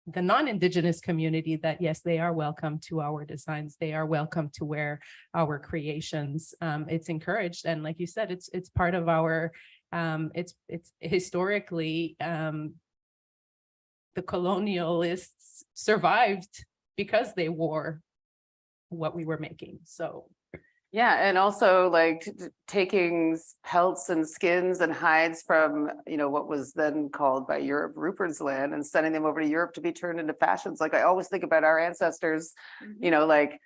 Speaker 3: the non-Indigenous community that yes, they are welcome to our designs. They are welcome to wear our creations. It's encouraged, and like you said, it's part of our. It's historically the colonialists survived because they wore what we were making. So.
Speaker 2: Yeah, and also like taking pelts and skins and hides from, you know, what was then called by Europe Rupert's land and sending them over to Europe to be turned into fashions. Like I always think about our ancestors, you know, like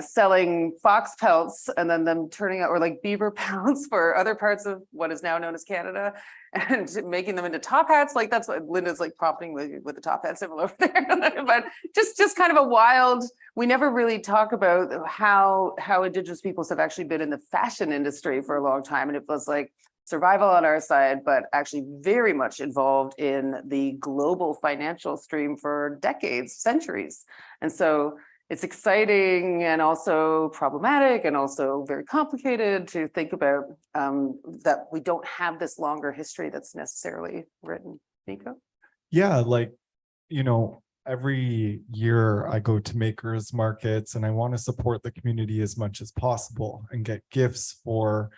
Speaker 2: selling fox pelts and then them turning out, or like beaver pelts for other parts of what is now known as Canada, and making them into top hats. Like that's what Linda's like prompting with the top hat symbol over there. But just kind of a wild, we never really talk about how Indigenous peoples have actually been in the fashion industry for a long time. And it was like survival on our side, but actually very much involved in the global financial stream for decades, centuries. And so it's exciting and also problematic and also very complicated to think about that we don't have this longer history that's necessarily written. Nico?
Speaker 4: Yeah, like, you know, every year I go to makers markets and I want to support the community as much as possible and get gifts for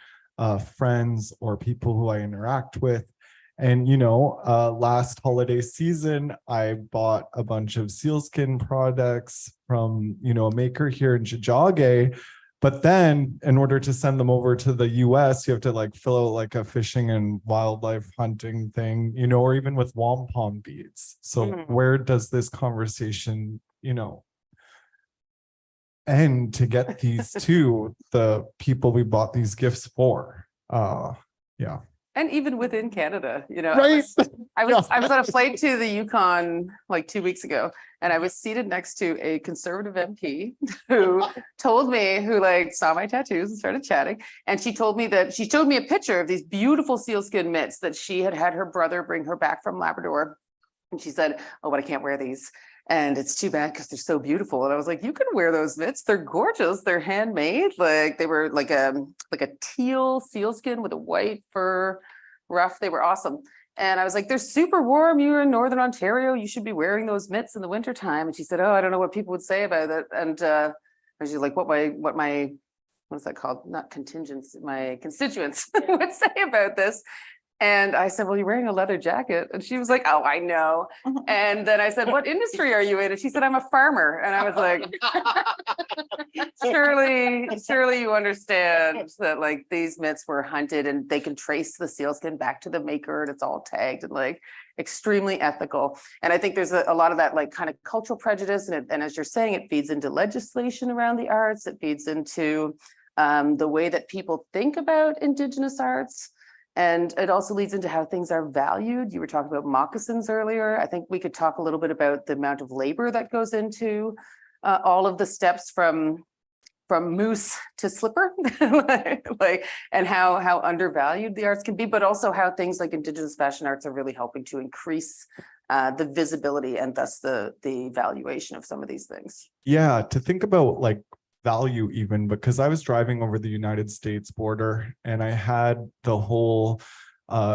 Speaker 4: friends or people who I interact with. And, you know, last holiday season, I bought a bunch of sealskin products from, you know, a maker here in Kuujjuaq. But then in order to send them over to the US, you have to like fill out like a fishing and wildlife hunting thing, you know, or even with wampum beads. So where does this conversation, you know, end to get these to the people we bought these gifts for? Yeah.
Speaker 2: And even within Canada, you know,
Speaker 1: Right.
Speaker 2: I was on a flight to the Yukon like 2 weeks ago, and I was seated next to a conservative MP who told me, who like saw my tattoos and started chatting. And she told me that she showed me a picture of these beautiful sealskin mitts that she had had her brother bring her back from Labrador. And she said, oh, but I can't wear these. And it's too bad because they're so beautiful. And I was like, you can wear those mitts. They're gorgeous. They're handmade. Like they were like a teal sealskin with a white fur ruff. They were awesome. And I was like, they're super warm. You're in Northern Ontario. You should be wearing those mitts in the wintertime. And she said, oh, I don't know what people would say about it. And she's like, what's that called? Not contingents, my constituents would say about this. And I said, well, you're wearing a leather jacket. And she was like, oh, I know. And then I said, what industry are you in? And she said, I'm a farmer. And I was like, surely you understand that like these mitts were hunted and they can trace the sealskin back to the maker and it's all tagged and like extremely ethical. And I think there's a lot of that like kind of cultural prejudice. And as you're saying, it feeds into legislation around the arts. It feeds into the way that people think about Indigenous arts. And it also leads into how things are valued. You were talking about moccasins earlier. I think we could talk a little bit about the amount of labor that goes into all of the steps from moose to slipper, and how undervalued the arts can be, but also how things like Indigenous fashion arts are really helping to increase the visibility and thus the valuation of some of these things.
Speaker 4: Yeah, to think about like value even, because I was driving over the United States border and I had the whole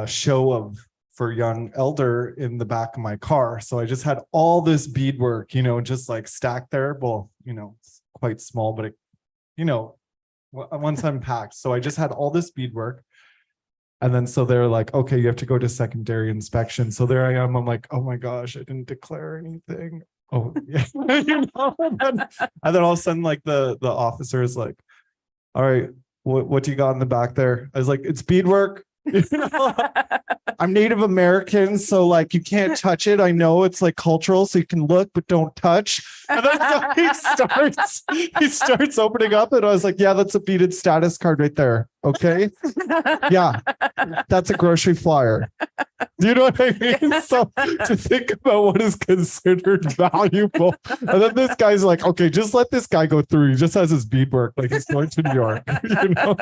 Speaker 4: show of For Young Elder in the back of my car. So I just had all this beadwork, you know, just like stacked there. Well, you know, it's quite small, but it, you know, once unpacked. So I just had all this beadwork. And then so they're like, okay, you have to go to secondary inspection. So there I am. I'm like, oh my gosh, I didn't declare anything. Oh yeah. You know? And then all of a sudden, like the officer is like, all right, what do you got in the back there? I was like, it's beadwork. You know? I'm Native American, so like you can't touch it. I know it's like cultural, so you can look but don't touch. And then so he starts opening up, and I was like, yeah, that's a beaded status card right there. Okay. Yeah, that's a grocery flyer. Do you know what I mean? So to think about what is considered valuable, and then this guy's like, okay, just let this guy go through. He just has his beadwork, like he's going to New York. You know,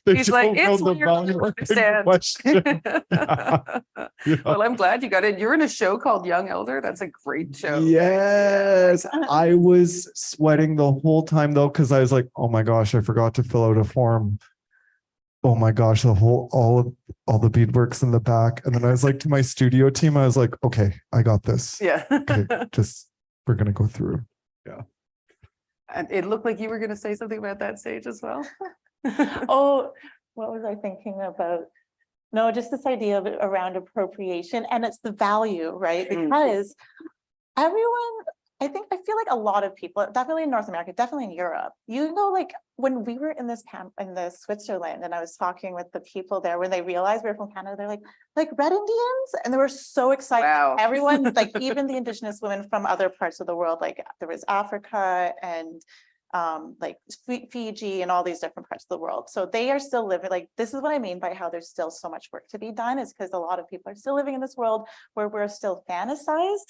Speaker 2: he's like, it's weird to understand.
Speaker 4: Yeah.
Speaker 2: Well, I'm glad you got in. You're in a show called Young Elder. That's a great show.
Speaker 4: Yes, I was sweating the whole time though, because I was like, oh my gosh, I forgot to fill out a form. Oh my gosh, all the beadwork's in the back. And then I was like to my studio team, I was like, okay, I got this.
Speaker 2: Yeah.
Speaker 4: Okay, we're gonna go through. Yeah.
Speaker 2: And it looked like you were going to say something about that stage as well.
Speaker 5: Oh, what was I thinking about? No, just this idea of around appropriation, and it's the value, right? Because everyone, I feel like a lot of people, definitely in North America, definitely in Europe, you know, like when we were in this camp in the Switzerland, and I was talking with the people there, when they realized we were from Canada, they're like Red Indians, and they were so excited.
Speaker 2: Wow.
Speaker 5: Everyone, like even the Indigenous women from other parts of the world, like there was Africa and like Fiji and all these different parts of the world. So they are still living, like, this is what I mean by how there's still so much work to be done, is because a lot of people are still living in this world where we're still fantasized.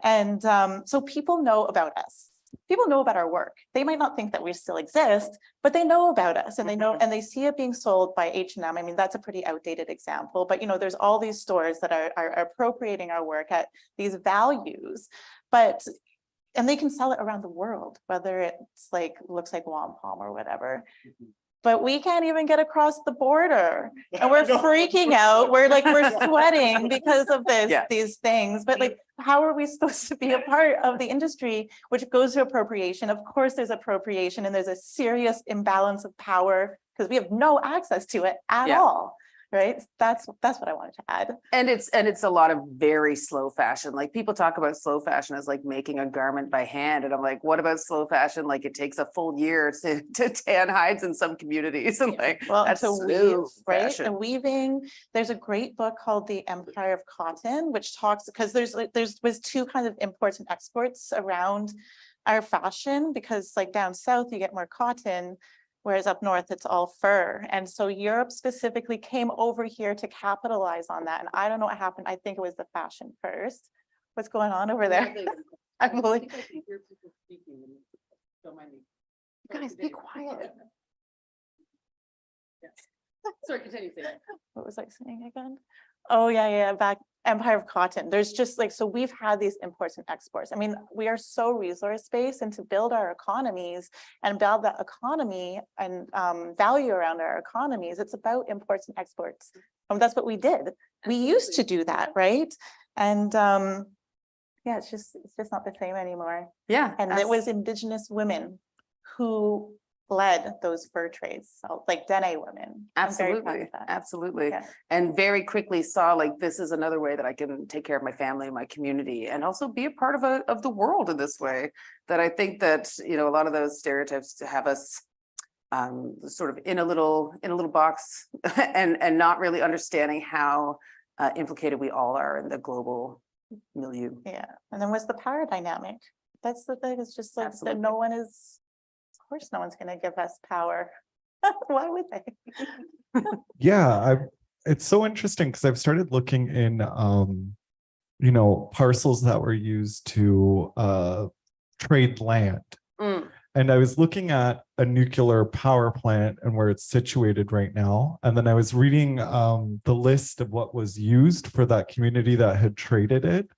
Speaker 5: And so people know about us. People know about our work. They might not think that we still exist, but they know about us, and they know, and they see it being sold by H&M. I mean, that's a pretty outdated example, but you know, there's all these stores that are appropriating our work at these values, and they can sell it around the world, whether it's like, looks like wampum or whatever. But we can't even get across the border, and we're freaking out. We're sweating because of these things. But like, how are we supposed to be a part of the industry, which goes to appropriation? Of course, there's appropriation, and there's a serious imbalance of power because we have no access to it at all. Right. That's what I wanted to add.
Speaker 2: And it's a lot of very slow fashion. Like people talk about slow fashion as like making a garment by hand. And I'm like, what about slow fashion? Like it takes a full year to tan hides in some communities. And like,
Speaker 5: well,
Speaker 2: that's
Speaker 5: to weave, right?
Speaker 2: fashion.
Speaker 5: And weaving, there's a great book called The Empire of Cotton, which talks, because was two kinds of imports and exports around our fashion, because like down south, you get more cotton. whereas up north, it's all fur. And so Europe specifically came over here to capitalize on that. And I don't know what happened. I think it was the fashion first. What's going on over there? I'm really, guys, be quiet.
Speaker 2: Sorry, continue.
Speaker 5: What was I saying again? Oh, yeah, back Empire of Cotton. There's just like, so we've had these imports and exports. I mean, we are so resource-based, and to build our economies and build that economy and value around our economies, it's about imports and exports. That's what we did. We used to do that, right? And yeah, it's just not the same anymore.
Speaker 2: Yeah.
Speaker 5: And it was Indigenous women who led those fur trades, so like Dene women. I'm very proud
Speaker 2: Absolutely,
Speaker 5: of that.
Speaker 2: absolutely.
Speaker 5: Yeah.
Speaker 2: And very quickly saw like, this is another way that I can take care of my family, my community, and also be a part of the world in this way. That I think that, you know, a lot of those stereotypes to have us sort of in a little box and not really understanding how implicated we all are in the global milieu.
Speaker 5: Yeah, and then what's the power dynamic? That's the thing, it's just like that
Speaker 2: Absolutely.
Speaker 5: no one is, of course, no one's gonna give us power. Why would they?
Speaker 4: Yeah, it's so interesting because I've started looking in you know, parcels that were used to trade land. And I was looking at a nuclear power plant and where it's situated right now. And then I was reading the list of what was used for that community that had traded it.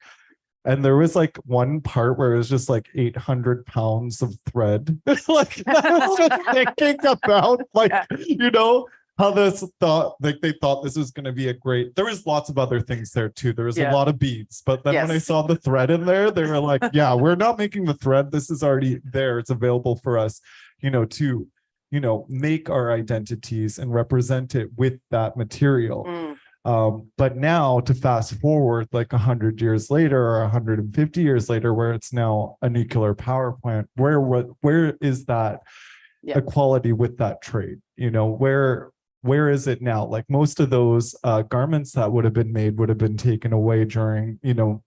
Speaker 4: And there was like one part where it was just like 800 pounds of thread. Like I was just thinking about like, you know, how this thought, like they thought this was going to be a great, there was lots of other things there too. There was a lot of beads, but then when I saw the thread in there, they were like, yeah, we're not making the thread. This is already there. It's available for us, you know, to, you know, make our identities and represent it with that material. But now to fast forward like 100 years later or 150 years later, where it's now a nuclear power plant, where is that equality with that trade? You know, where is it now? Like most of those garments that would have been made would have been taken away during, you know,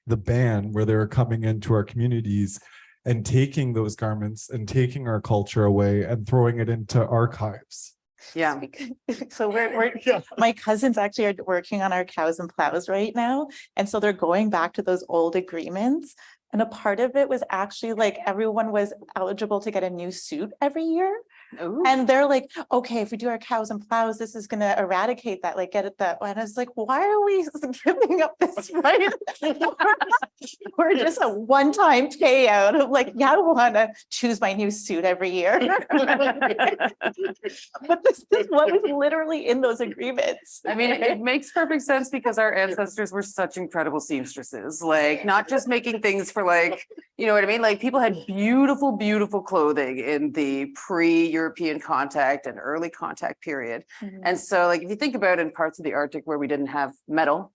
Speaker 4: the ban, where they were coming into our communities and taking those garments and taking our culture away and throwing it into archives.
Speaker 2: Yeah.
Speaker 5: So we're my cousins actually are working on our cows and plows right now. And so they're going back to those old agreements. And a part of it was actually like everyone was eligible to get a new suit every year.
Speaker 2: Ooh.
Speaker 5: And they're like, okay, if we do our cows and plows, this is going to eradicate that, like get it that. And I was like, why are we giving up this right? We're just a one-time payout of like, yeah, I want to choose my new suit every year. But this is what was literally in those agreements.
Speaker 2: I mean, it makes perfect sense because our ancestors were such incredible seamstresses, like not just making things for like, you know what I mean? Like people had beautiful, beautiful clothing in the pre-European contact and early contact period. And so like, if you think about in parts of the Arctic where we didn't have metal,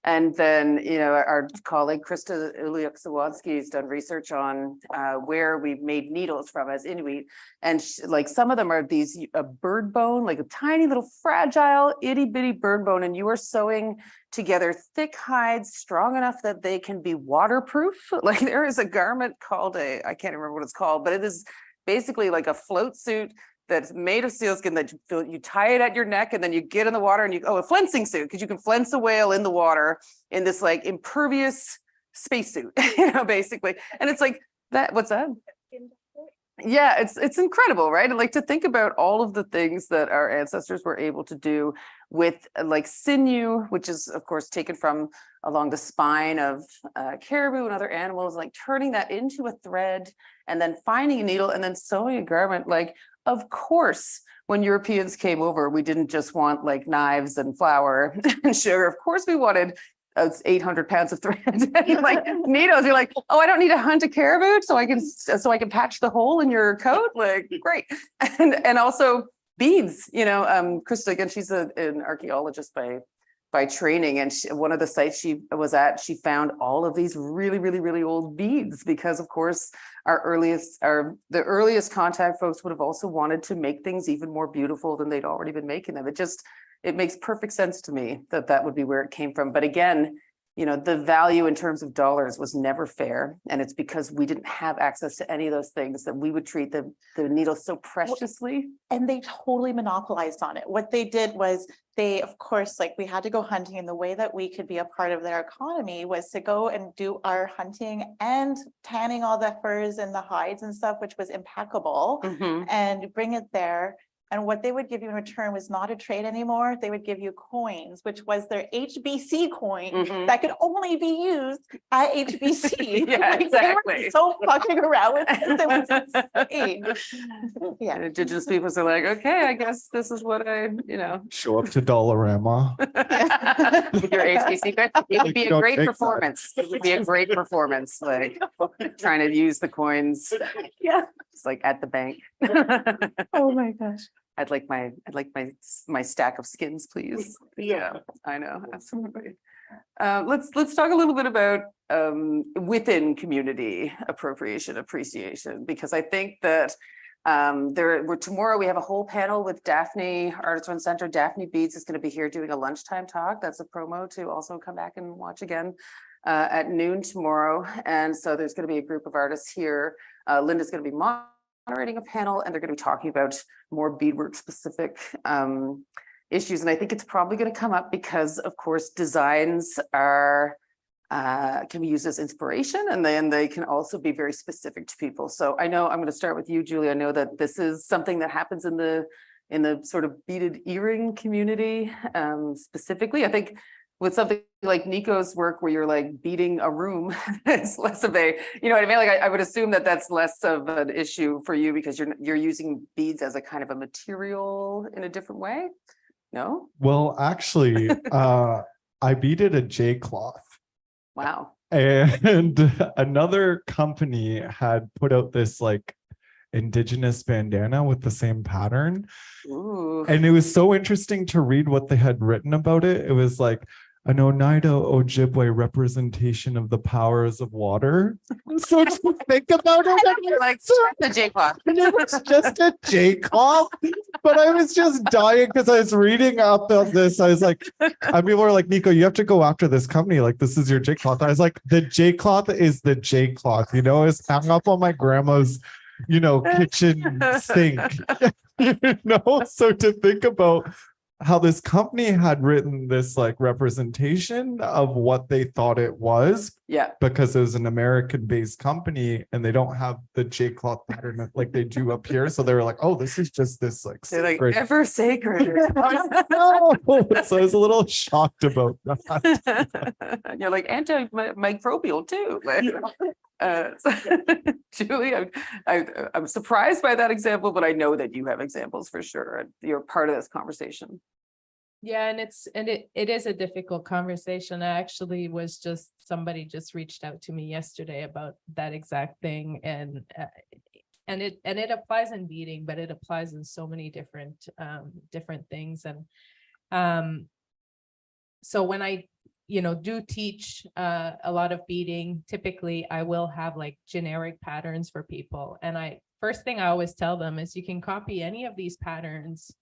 Speaker 2: and then, you know, our colleague Krista Igloliorte has done research on where we made needles from as Inuit. And like some of them are these bird bone, like a tiny little fragile itty bitty bird bone. And you are sewing together thick hides strong enough that they can be waterproof. Like there is a garment called I can't remember what it's called, but it is basically like a float suit that's made of sealskin that you tie it at your neck and then you get in the water and a flensing suit, because you can flense a whale in the water in this like impervious spacesuit, you know, basically. And it's like that, what's that? Yeah, it's incredible, right? And like to think about all of the things that our ancestors were able to do with like sinew, which is of course taken from along the spine of caribou and other animals, like turning that into a thread and then finding a needle and then sewing a garment. Like, of course, when Europeans came over, we didn't just want like knives and flour and sugar. Of course, we wanted 800 pounds of thread and like needles. You're like, oh, I don't need to hunt a caribou so I can patch the hole in your coat. Like, great. And also beads, you know, Krista, again, she's an archaeologist by training. And one of the sites she was at, she found all of these really, really, really old beads because of course, the earliest contact folks would have also wanted to make things even more beautiful than they'd already been making them. It makes perfect sense to me that would be where it came from. But again, the value in terms of dollars was never fair. And it's because we didn't have access to any of those things that we would treat the needle so preciously.
Speaker 5: And they totally monopolized on it. What they did was they, of course, like we had to go hunting, and the way that we could be a part of their economy was to go and do our hunting and tanning all the furs and the hides and stuff, which was impeccable, and bring it there. And what they would give you in return was not a trade anymore. They would give you coins, which was their HBC coin that could only be used at HBC.
Speaker 2: Yeah,
Speaker 5: Like,
Speaker 2: exactly.
Speaker 5: They were so fucking around with this. It was insane. Yeah.
Speaker 2: And Indigenous peoples are like, okay, I guess this is what I,
Speaker 4: Show up to Dollarama.
Speaker 2: with your HBC coin. It would be a
Speaker 4: Don't
Speaker 2: great
Speaker 4: take that.
Speaker 2: performance. It would be a great performance, like trying to use the coins.
Speaker 5: Yeah.
Speaker 2: It's like at the bank.
Speaker 5: Oh my gosh.
Speaker 2: I'd like my stack of skins, please. Yeah, I know, absolutely. Let's talk a little bit about within community appropriation appreciation, because I think that tomorrow we have a whole panel with Daphne, Artist Run Center. Daphne Beats is going to be here doing a lunchtime talk. That's a promo to also come back and watch again at noon tomorrow. And so there's going to be a group of artists here. Linda's going to be moderating a panel, and they're going to be talking about more beadwork specific issues. And I think it's probably going to come up because, of course, designs are can be used as inspiration, and then they can also be very specific to people. So I know I'm going to start with you, Julie. I know that this is something that happens in the sort of beaded earring community specifically. I think with something like Nico's work, where you're like beading a room, it's less of a, you know what I mean? Like I would assume that that's less of an issue for you because you're using beads as a kind of a material in a different way. No?
Speaker 4: Well, actually, I beaded a J cloth.
Speaker 2: Wow.
Speaker 4: And another company had put out this like Indigenous bandana with the same pattern.
Speaker 2: Ooh.
Speaker 4: And it was so interesting to read what they had written about it. It was like an Oneida Ojibwe representation of the powers of water. So to think about it,
Speaker 2: Like the J-cloth.
Speaker 4: it was just a J cloth. But I was just dying because I was reading up on this. I was like, and people were like, Nico, you have to go after this company. Like, this is your J cloth. I was like, the J cloth is the J cloth. You know, it's hung up on my grandma's, kitchen sink. So to think about how this company had written this like representation of what they thought it was,
Speaker 2: Yeah.
Speaker 4: because it was an American-based company and they don't have the J cloth pattern like they do up here. So they were like, oh, this is just this like
Speaker 2: They're like
Speaker 4: sacred.
Speaker 2: ever sacred.
Speaker 4: No. So I was a little shocked about that.
Speaker 2: And you're like antimicrobial too. Julie, I'm surprised by that example, but I know that you have examples for sure. You're part of this conversation.
Speaker 3: Yeah, and it is a difficult conversation. I actually somebody just reached out to me yesterday about that exact thing, and it applies in beading, but it applies in so many different things. And so when I do teach a lot of beading, typically I will have like generic patterns for people, and first thing I always tell them is you can copy any of these patterns,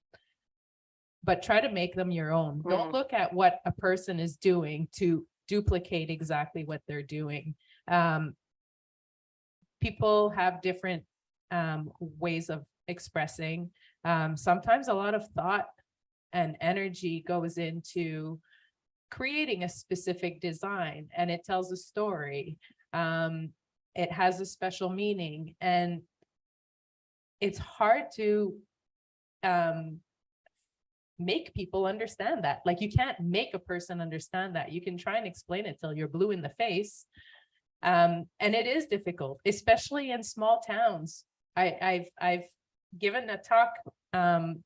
Speaker 3: but try to make them your own. Don't look at what a person is doing to duplicate exactly what they're doing. People have different ways of expressing. Sometimes a lot of thought and energy goes into creating a specific design, and it tells a story. It has a special meaning, and it's hard to make people understand that. Like, you can't make a person understand that. You can try and explain it till you're blue in the face. And it is difficult, especially in small towns. I've given a talk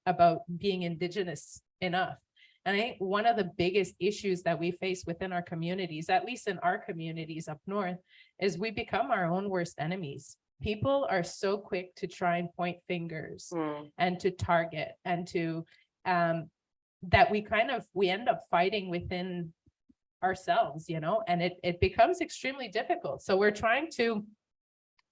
Speaker 3: about being Indigenous enough. And I think one of the biggest issues that we face within our communities, at least in our communities up north, is we become our own worst enemies. People are so quick to try and point fingers and to target, and to that we end up fighting within ourselves, and it becomes extremely difficult. So we're trying to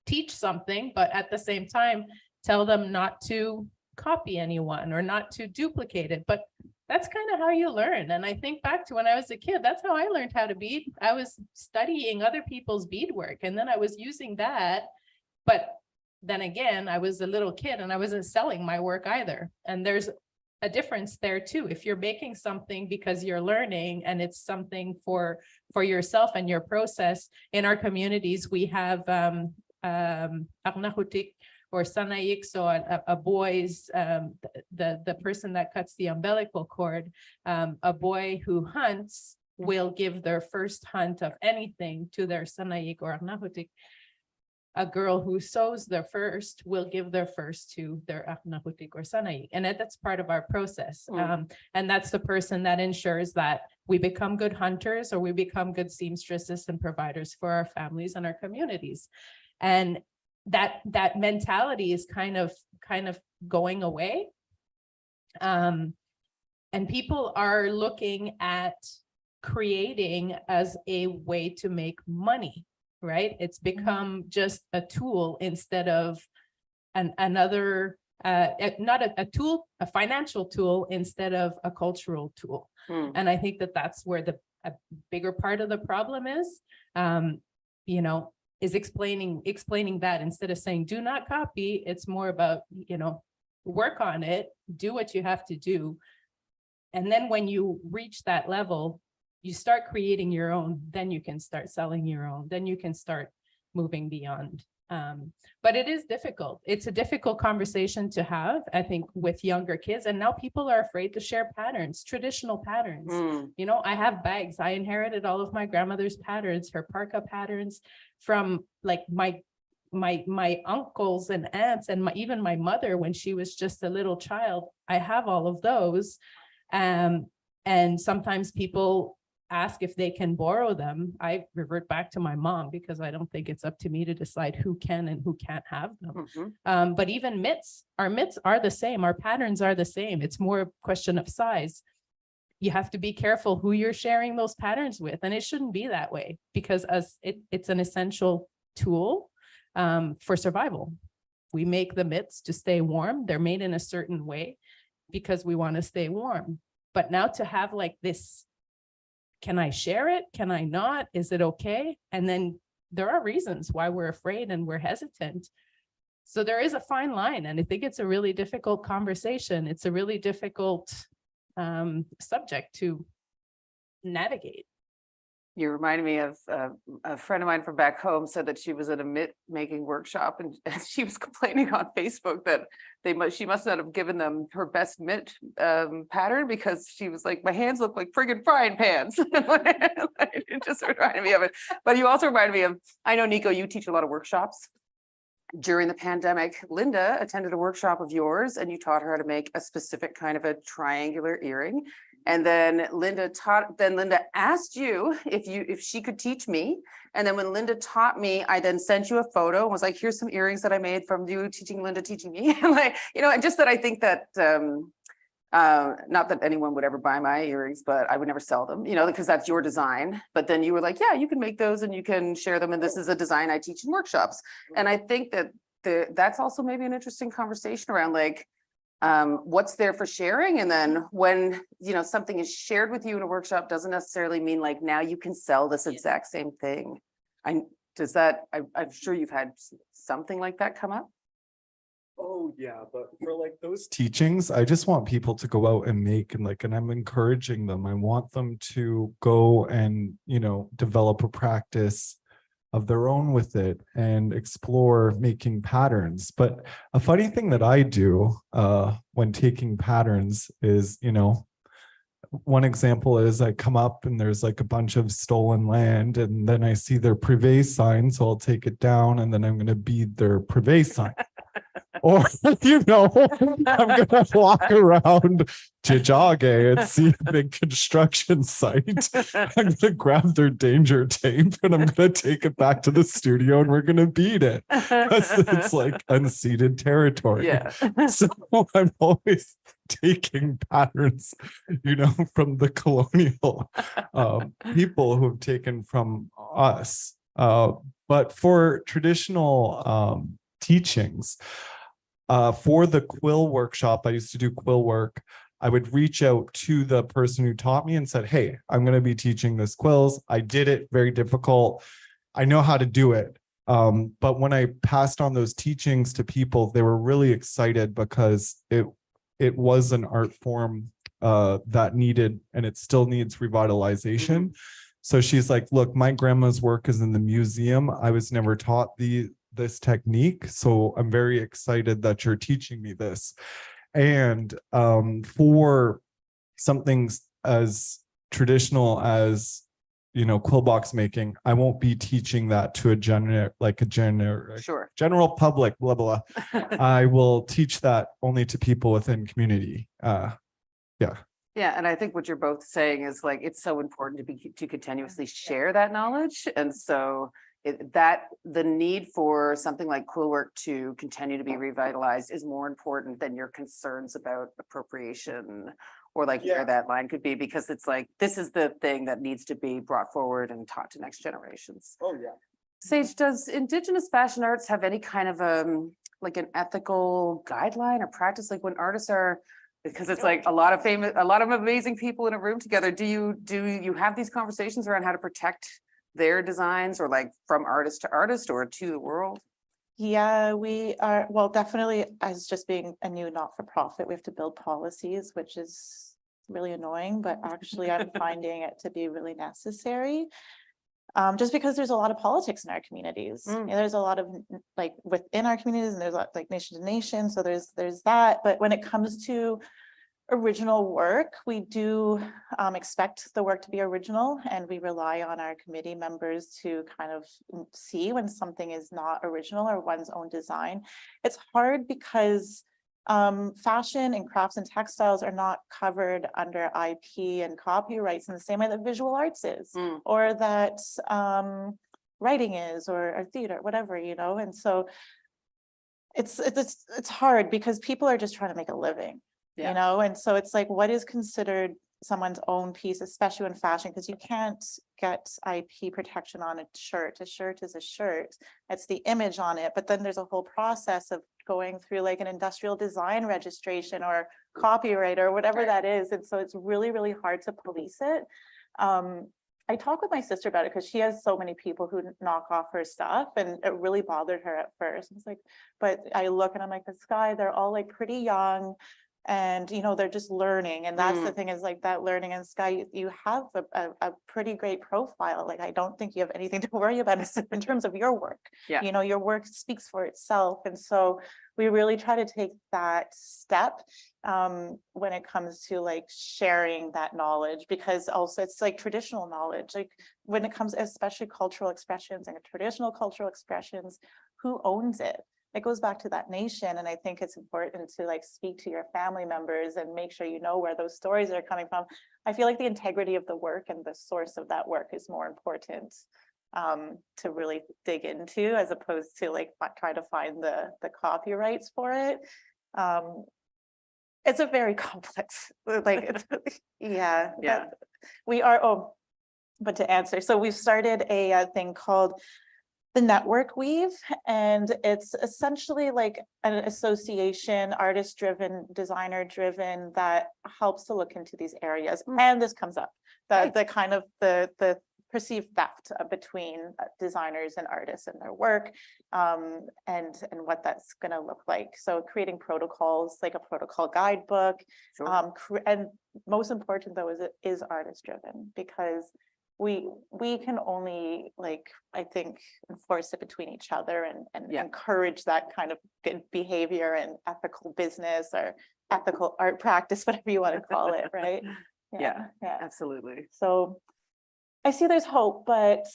Speaker 3: teach something, but at the same time, tell them not to copy anyone or not to duplicate it. But that's kind of how you learn. And I think back to when I was a kid, that's how I learned how to bead. I was studying other people's beadwork, and then I was using that. But then again, I was a little kid and I wasn't selling my work either. And there's a difference there too. If you're making something because you're learning and it's something for yourself and your process. In our communities, we have Aamjiwnaang or Sanaik, so a boy's, the person that cuts the umbilical cord, a boy who hunts will give their first hunt of anything to their Sanaik or Aamjiwnaang. A girl who sews their first will give their first to their Aamjiwnaang or Sanaik. And that's part of our process. And that's the person that ensures that we become good hunters or we become good seamstresses and providers for our families and our communities. And that mentality is kind of going away. And people are looking at creating as a way to make money, right? It's become just a tool instead of another, not a tool, a financial tool instead of a cultural tool. And I think that's where a bigger part of the problem is, is explaining that instead of saying, do not copy, it's more about, work on it, do what you have to do. And then when you reach that level, you start creating your own, then you can start selling your own, then you can start moving beyond. But it is difficult. It's a difficult conversation to have, I think, with younger kids. And now people are afraid to share patterns, traditional patterns. I have bags. I inherited all of my grandmother's patterns, her parka patterns from like my uncles and aunts and even my mother when she was just a little child. I have all of those. And sometimes people ask if they can borrow them. I revert back to my mom because I don't think it's up to me to decide who can and who can't have them. But even mitts, our mitts are the same. Our patterns are the same. It's more a question of size. You have to be careful who you're sharing those patterns with. And it shouldn't be that way because it's an essential tool for survival. We make the mitts to stay warm. They're made in a certain way because we want to stay warm. But now to have like this, can I share it? Can I not? Is it okay? And then there are reasons why we're afraid and we're hesitant. So there is a fine line. And I think it's a really difficult conversation. It's a really difficult subject to navigate.
Speaker 2: You reminded me of a friend of mine from back home said that she was at a mitt making workshop and she was complaining on Facebook that she must not have given them her best mitt pattern because she was like, my hands look like friggin' frying pans. It just reminded me of it. But you also reminded me of, I know, Nico, you teach a lot of workshops. During the pandemic, Linda attended a workshop of yours and you taught her how to make a specific kind of a triangular earring. And then Linda asked you if she could teach me. And then when Linda taught me, I then sent you a photo and was like, here's some earrings that I made from you teaching Linda, teaching me. And just that I think that, not that anyone would ever buy my earrings, but I would never sell them, because that's your design. But then you were like, yeah, you can make those and you can share them. And this is a design I teach in workshops. And I think that that's also maybe an interesting conversation around like, what's there for sharing, and then when something is shared with you in a workshop doesn't necessarily mean like now you can sell this exact same thing. I'm sure you've had something like that come up.
Speaker 4: Oh yeah, but for like those teachings, I just want people to go out and make and I'm encouraging them. I want them to go and develop a practice of their own with it and explore making patterns. But a funny thing that I do when taking patterns is, one example is I come up and there's like a bunch of stolen land and then I see their privé sign, so I'll take it down and then I'm going to bead their privé sign. Or, I'm going to walk around Kuujjuaq and see a big construction site. I'm going to grab their danger tape and I'm going to take it back to the studio and we're going to beat it. It's like unceded territory.
Speaker 2: Yeah.
Speaker 4: So I'm always taking patterns, from the colonial people who have taken from us. But for traditional teachings, for the quill workshop, I used to do quill work. I would reach out to the person who taught me and said, hey, I'm going to be teaching this quills. I did it, very difficult. I know how to do it. But when I passed on those teachings to people, they were really excited because it was an art form that needed, and it still needs revitalization. So she's like, look, my grandma's work is in the museum. I was never taught this technique. So I'm very excited that you're teaching me this. And for something as traditional as, quill box making, I won't be teaching that to a general public, blah, blah. I will teach that only to people within community.
Speaker 2: Yeah, and I think what you're both saying is like, it's so important to continuously share that knowledge. And so the need for something like quill work to continue to be revitalized is more important than your concerns about appropriation or like where that line could be, because it's like, this is the thing that needs to be brought forward and taught to next generations.
Speaker 6: Oh, yeah.
Speaker 2: Sage, does Indigenous fashion arts have any kind of like an ethical guideline or practice, like when artists are, because it's like a lot of amazing people in a room together. Do you have these conversations around how to protect their designs, or like from artist to artist or to the world?
Speaker 5: Yeah, we are, well, definitely, as just being a new not-for-profit, we have to build policies, which is really annoying, but actually I'm finding it to be really necessary. Just because there's a lot of politics in our communities. There's a lot of like within our communities, and there's a lot like nation to nation. So there's that. But when it comes to original work, we do expect the work to be original, and we rely on our committee members to kind of see when something is not original or one's own design. It's hard because fashion and crafts and textiles are not covered under IP and copyrights in the same way that visual arts is, or that writing is, or theater, whatever, and so it's hard because people are just trying to make a living. And so it's like, what is considered someone's own piece, especially in fashion, because you can't get IP protection on a shirt. A shirt is a shirt. It's the image on it. But then there's a whole process of going through like an industrial design registration or copyright or whatever that is. And so it's really, really hard to police it. I talk with my sister about it because she has so many people who knock off her stuff, and it really bothered her at first. I was like, but I look and I'm like, this guy, they're all like pretty young. And, they're just learning. And that's the thing, is like that learning. And Sky, you have a pretty great profile. Like, I don't think you have anything to worry about in terms of your work. Your work speaks for itself. And so we really try to take that step when it comes to like sharing that knowledge, because also it's like traditional knowledge, like when it comes, especially cultural expressions and traditional cultural expressions, who owns it? It goes back to that nation. And I think it's important to like speak to your family members and make sure you know where those stories are coming from. I feel like the integrity of the work and the source of that work is more important to really dig into, as opposed to like try to find the copyrights for it. It's a very complex, like, but we are, but to answer, so we've started a thing called the Network Weave, and it's essentially like an association, artist-driven, designer-driven, that helps to look into these areas. And this comes up, the kind of the perceived theft between designers and artists and their work, and what that's going to look like. So creating protocols, like a protocol guidebook, and most important though is it is artist-driven, because we can only, like, I think, enforce it between each other and encourage that kind of good behavior and ethical business or ethical art practice, whatever you want to call it, right?
Speaker 2: Yeah, absolutely.
Speaker 5: So I see there's hope, but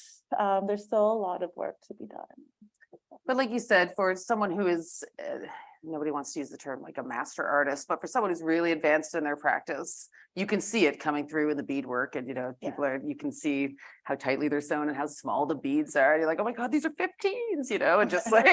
Speaker 5: there's still a lot of work to be done.
Speaker 2: But like you said, for someone who is, nobody wants to use the term like a master artist, but for someone who's really advanced in their practice, you can see it coming through in the beadwork, and you can see how tightly they're sewn and how small the beads are. You're like, oh my God, these are 15s, and just like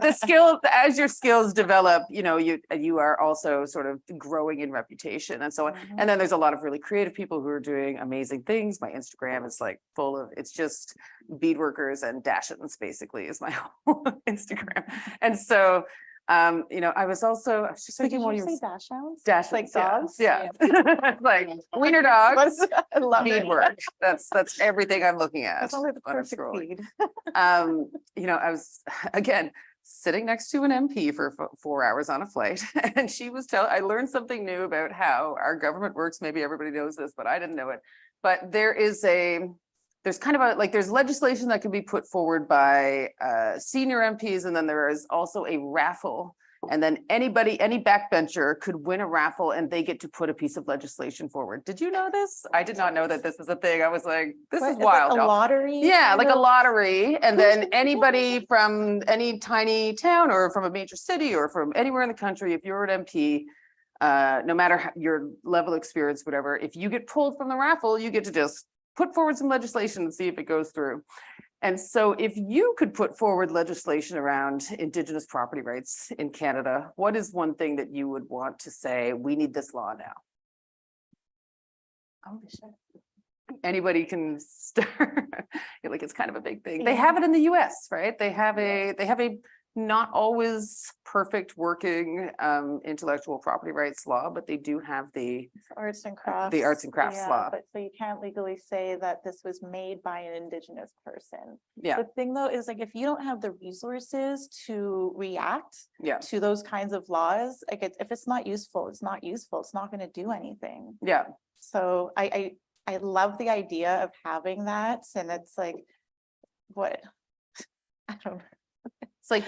Speaker 2: the skill, as your skills develop, you are also sort of growing in reputation and so on. And then there's a lot of really creative people who are doing amazing things. My Instagram is like full of, it's just beadworkers and dash-ins basically is my whole Instagram. And so I was just
Speaker 5: So did
Speaker 2: thinking while
Speaker 5: you
Speaker 2: you
Speaker 5: say
Speaker 2: were
Speaker 5: dash hounds?
Speaker 2: dash
Speaker 5: Like
Speaker 2: yeah,
Speaker 5: dogs?
Speaker 2: Yeah. Like wiener dogs,
Speaker 5: I love
Speaker 2: bead
Speaker 5: it.
Speaker 2: work. That's everything I'm looking at.
Speaker 5: That's only the
Speaker 2: when I'm
Speaker 5: perfect
Speaker 2: scrolling.
Speaker 5: feed.
Speaker 2: I was again sitting next to an MP for 4 hours on a flight, and I learned something new about how our government works. Maybe everybody knows this, but I didn't know it. But there's kind of there's legislation that can be put forward by senior MPs, and then there is also a raffle. And then any backbencher could win a raffle and they get to put a piece of legislation forward. Did you know this? I did not know that this is a thing. I was like, this is wild.
Speaker 5: Like a lottery?
Speaker 2: Yeah, like a
Speaker 5: kind of?
Speaker 2: lottery. And then anybody from any tiny town or from a major city or from anywhere in the country, if you're an MP, no matter your level of experience, whatever, if you get pulled from the raffle, you get to just put forward some legislation and see if it goes through. And so if you could put forward legislation around Indigenous property rights in Canada, what is one thing that you would want to say, we need this law now? Oh, sure. Anybody can start. Like it's kind of a big thing. They have it in the US, right? They have a not always perfect working intellectual property rights law, but they do have the
Speaker 5: Arts and crafts.
Speaker 2: The arts and crafts
Speaker 5: Yeah,
Speaker 2: law.
Speaker 5: But so you can't legally say that this was made by an Indigenous person.
Speaker 2: Yeah,
Speaker 5: The thing though is like if you don't have the resources to react
Speaker 2: yeah,
Speaker 5: to those kinds of laws, like if it's not useful, it's not useful. It's not going to do anything.
Speaker 2: yeah.
Speaker 5: So I love the idea of having that, and it's like what I don't know.
Speaker 2: It's like,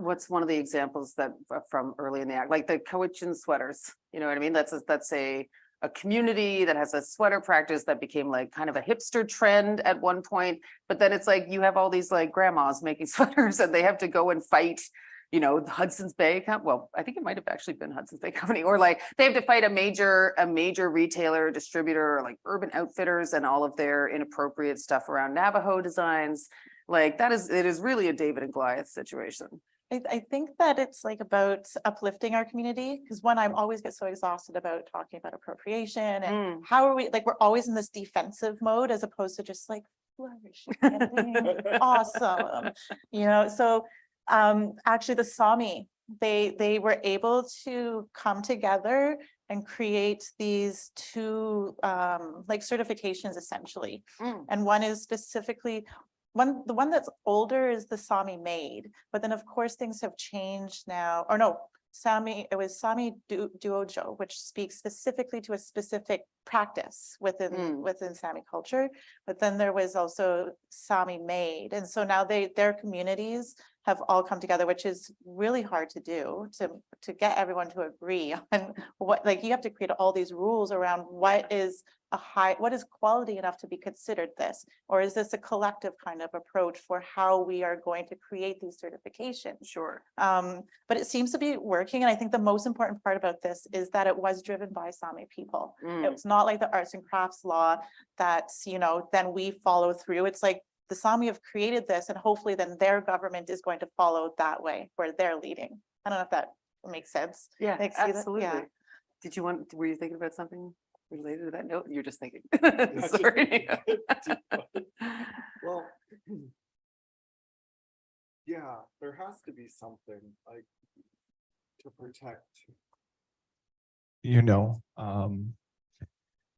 Speaker 2: what's one of the examples that from early in the act, like the Kuujjuaq sweaters, you know what I mean? That's a community that has a sweater practice that became like kind of a hipster trend at one point. But then it's like, you have all these like grandmas making sweaters and they have to go and fight, the Hudson's Bay, well, I think it might have actually been Hudson's Bay Company, or like they have to fight a major retailer, distributor, or like Urban Outfitters and all of their inappropriate stuff around Navajo designs. Like it is really a David and Goliath situation.
Speaker 5: I think that it's like about uplifting our community, because I'm always get so exhausted about talking about appropriation and how are we, like, we're always in this defensive mode as opposed to just like flourishing and being awesome, so actually the Sami, they were able to come together and create these two like certifications essentially. And one is specifically the one that's older is the Sami made, but then of course things have changed now, or no, it was Sami Duojo, which speaks specifically to a specific practice within Sami culture. But then there was also Sami made. And so now their communities have all come together, which is really hard to do, to get everyone to agree on what, like, you have to create all these rules around what is quality enough to be considered this, or is this a collective kind of approach for how we are going to create these certifications?
Speaker 2: Sure.
Speaker 5: But it seems to be working. And I think the most important part about this is that it was driven by Sami people. It's not like the arts and crafts law that, then we follow through. It's like the Sami have created this, and hopefully then their government is going to follow that way where they're leading. I don't know if that makes sense.
Speaker 2: Yeah,
Speaker 5: Like, see that?
Speaker 2: absolutely.
Speaker 5: Yeah.
Speaker 2: Were you thinking about something related to that? No, you're just thinking. Sorry.
Speaker 4: Well, yeah, there has to be something like to protect,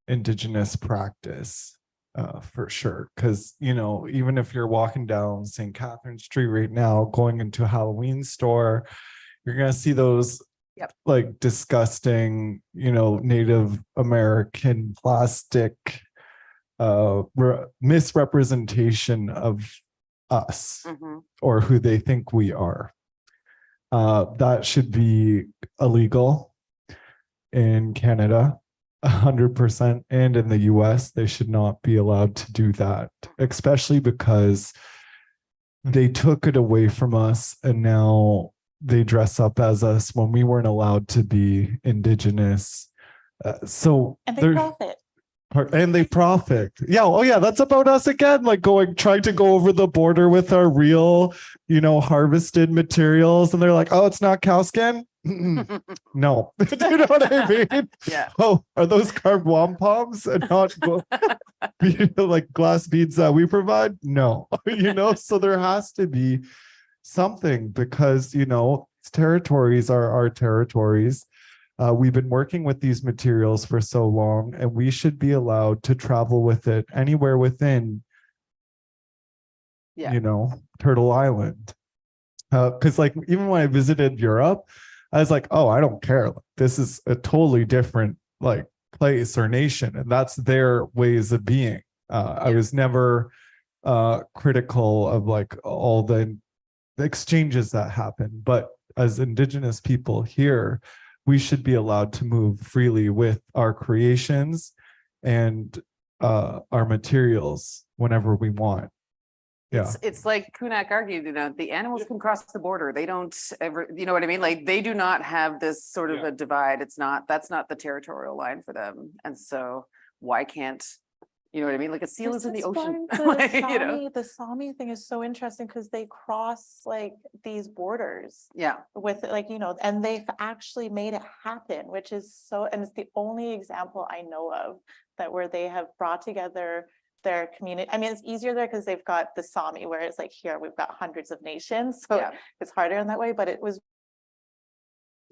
Speaker 4: Indigenous practice, for sure. Because, even if you're walking down St. Catherine Street right now, going into a Halloween store, you're going to see those like disgusting, Native American plastic misrepresentation of us or who they think we are. That should be illegal in Canada, 100%, and in the US. They should not be allowed to do that, especially because they took it away from us and now they dress up as us when we weren't allowed to be Indigenous.
Speaker 5: And they profit.
Speaker 4: And they profit. Yeah. Oh yeah. That's about us again. Like trying to go over the border with our real, harvested materials. And they're like, oh, it's not cow skin. No. Do you know what I mean?
Speaker 2: Yeah.
Speaker 4: Oh, are those carved wampums and not like glass beads that we provide? No. So there has to be something, because territories are our territories. We've been working with these materials for so long, and we should be allowed to travel with it anywhere within,
Speaker 2: Yeah.
Speaker 4: you know, Turtle Island. Because like even when I visited Europe, I was like, oh, I don't care. Like, this is a totally different like place or nation, and that's their ways of being. I was never critical of like all the exchanges that happen, but as Indigenous people here, we should be allowed to move freely with our creations and our materials whenever we want. Yeah.
Speaker 2: It's like Kuujjuaq argued, you know, the animals can cross the border. They don't ever, you know what I mean? Like they do not have this sort of a divide. That's not the territorial line for them. And so why can't, you know what I mean? Like a seal is in the ocean. Like, you know?
Speaker 5: The Sami thing is so interesting because they cross like these borders
Speaker 2: Yeah.
Speaker 5: with like, you know, and they've actually made it happen, which is so, and it's the only example I know of that where they have brought together their community. I mean, it's easier there because they've got the Sami, where it's like here we've got hundreds of nations, so it's harder in that way, but it was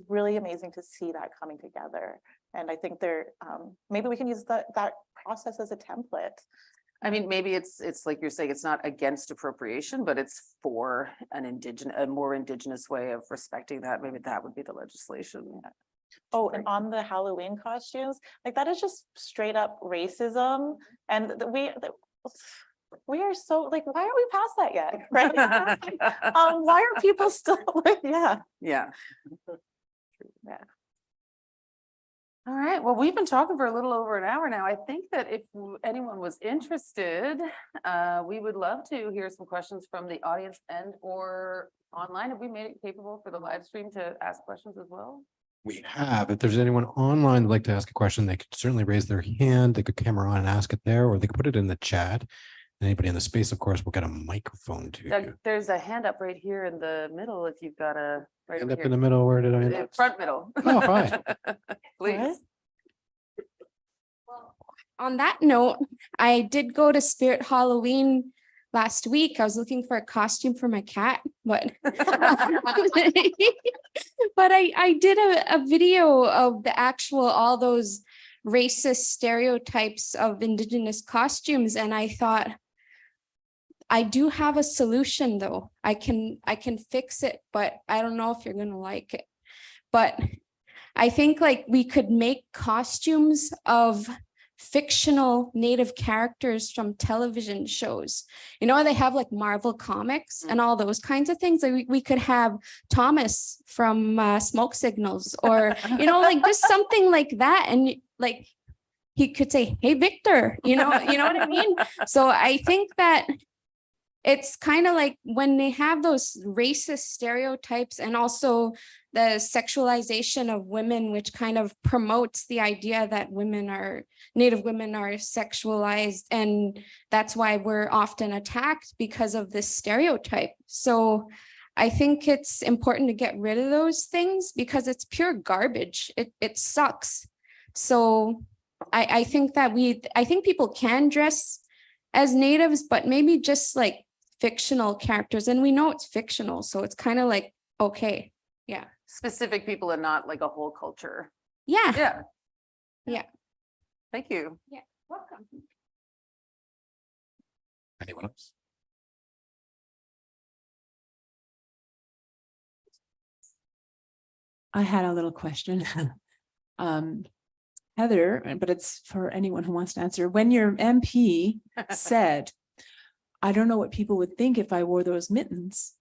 Speaker 5: really amazing to see that coming together. And I think they're maybe we can use that process as a template.
Speaker 2: I mean, maybe it's like you're saying, it's not against appropriation, but it's for a more indigenous way of respecting that. Maybe that would be the legislation.
Speaker 5: Oh, and on the Halloween costumes, like that is just straight up racism. And we are so like, why aren't we past that yet? Right? Why are people still like, yeah.
Speaker 2: All right. Well, we've been talking for a little over an hour now. I think that if anyone was interested, we would love to hear some questions from the audience and or online. Have we made it capable for the live stream to ask questions as well?
Speaker 1: We have. If there's anyone online that'd like to ask a question, they could certainly raise their hand. They could camera on and ask it there, or they could put it in the chat. And anybody in the space, of course, will get a microphone to you.
Speaker 2: There's a hand up right here in the middle. If you've got a
Speaker 1: Hand up in the middle. Where did I end up?
Speaker 2: Front middle.
Speaker 1: Oh, hi.
Speaker 2: Please.
Speaker 6: On that note, I did go to Spirit Halloween last week. I was looking for a costume for my cat, but but I did a video of the actual all those racist stereotypes of Indigenous costumes, and I thought I do have a solution though. I can fix it, but I don't know if you're gonna like it. But I think like we could make costumes of fictional Native characters from television shows. You know, they have like Marvel Comics and all those kinds of things. Like we could have Thomas from Smoke Signals, or, you know, like just something like that. And like, he could say, hey, Victor, you know what I mean? So I think that it's kind of like when they have those racist stereotypes and also the sexualization of women, which kind of promotes the idea that Native women are sexualized. And that's why we're often attacked because of this stereotype. So I think it's important to get rid of those things because it's pure garbage. It sucks. So I think that I think people can dress as natives, but maybe just like fictional characters. And we know it's fictional. So it's kind of like, okay. Yeah.
Speaker 2: Specific people and not like a whole culture.
Speaker 6: Yeah.
Speaker 2: Yeah. Thank you.
Speaker 6: Yeah. Welcome.
Speaker 1: Anyone else?
Speaker 7: I had a little question. Heather, but it's for anyone who wants to answer. When your MP said, I don't know what people would think if I wore those mittens,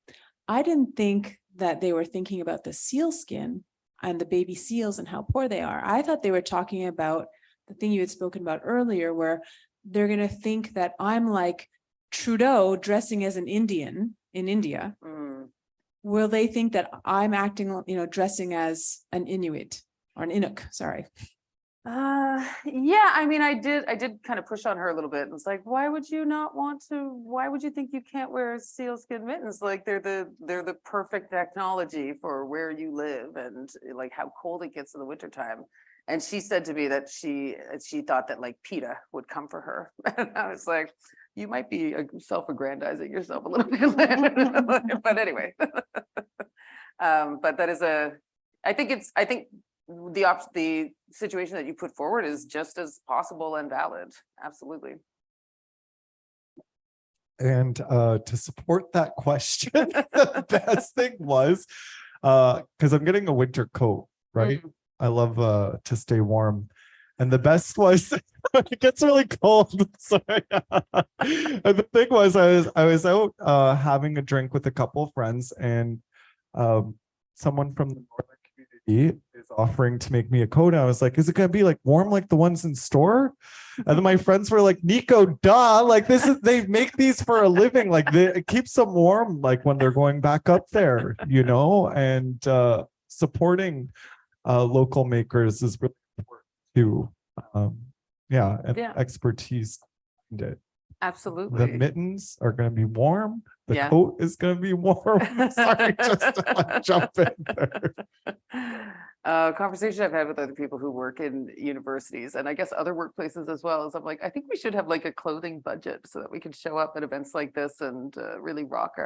Speaker 7: I didn't think that they were thinking about the seal skin and the baby seals and how poor they are. I thought they were talking about the thing you had spoken about earlier, where they're going to think that I'm like Trudeau dressing as an Indian in India. Will they think that I'm acting, dressing as an Inuit or an Inuk? Sorry.
Speaker 2: Yeah, I mean, I did kind of push on her a little bit. It's like, why would you think you can't wear sealskin mittens? Like they're the perfect technology for where you live and like how cold it gets in the wintertime. And she said to me that she thought that like PETA would come for her. And I was like, you might be self-aggrandizing yourself a little bit. But anyway. But that is I think the situation that you put forward is just as possible and valid. Absolutely.
Speaker 4: And to support that question, the best thing was, because I'm getting a winter coat, right? I love to stay warm. And the best was, it gets really cold. Sorry. And the thing was, I was out having a drink with a couple of friends, and someone from the northern community is offering to make me a coat. I was like, is it gonna be like warm like the ones in store? And then my friends were like, Nico, duh, like they make these for a living, like it keeps them warm, like when they're going back up there, you know. And supporting local makers is really important too. And expertise behind it.
Speaker 2: Absolutely.
Speaker 4: The mittens are going to be warm. The
Speaker 2: Yeah.
Speaker 4: coat is going to be warm. Sorry, just to like jump in there.
Speaker 2: Conversation I've had with other people who work in universities and I guess other workplaces as well is I'm like, I think we should have like a clothing budget so that we can show up at events like this and really rock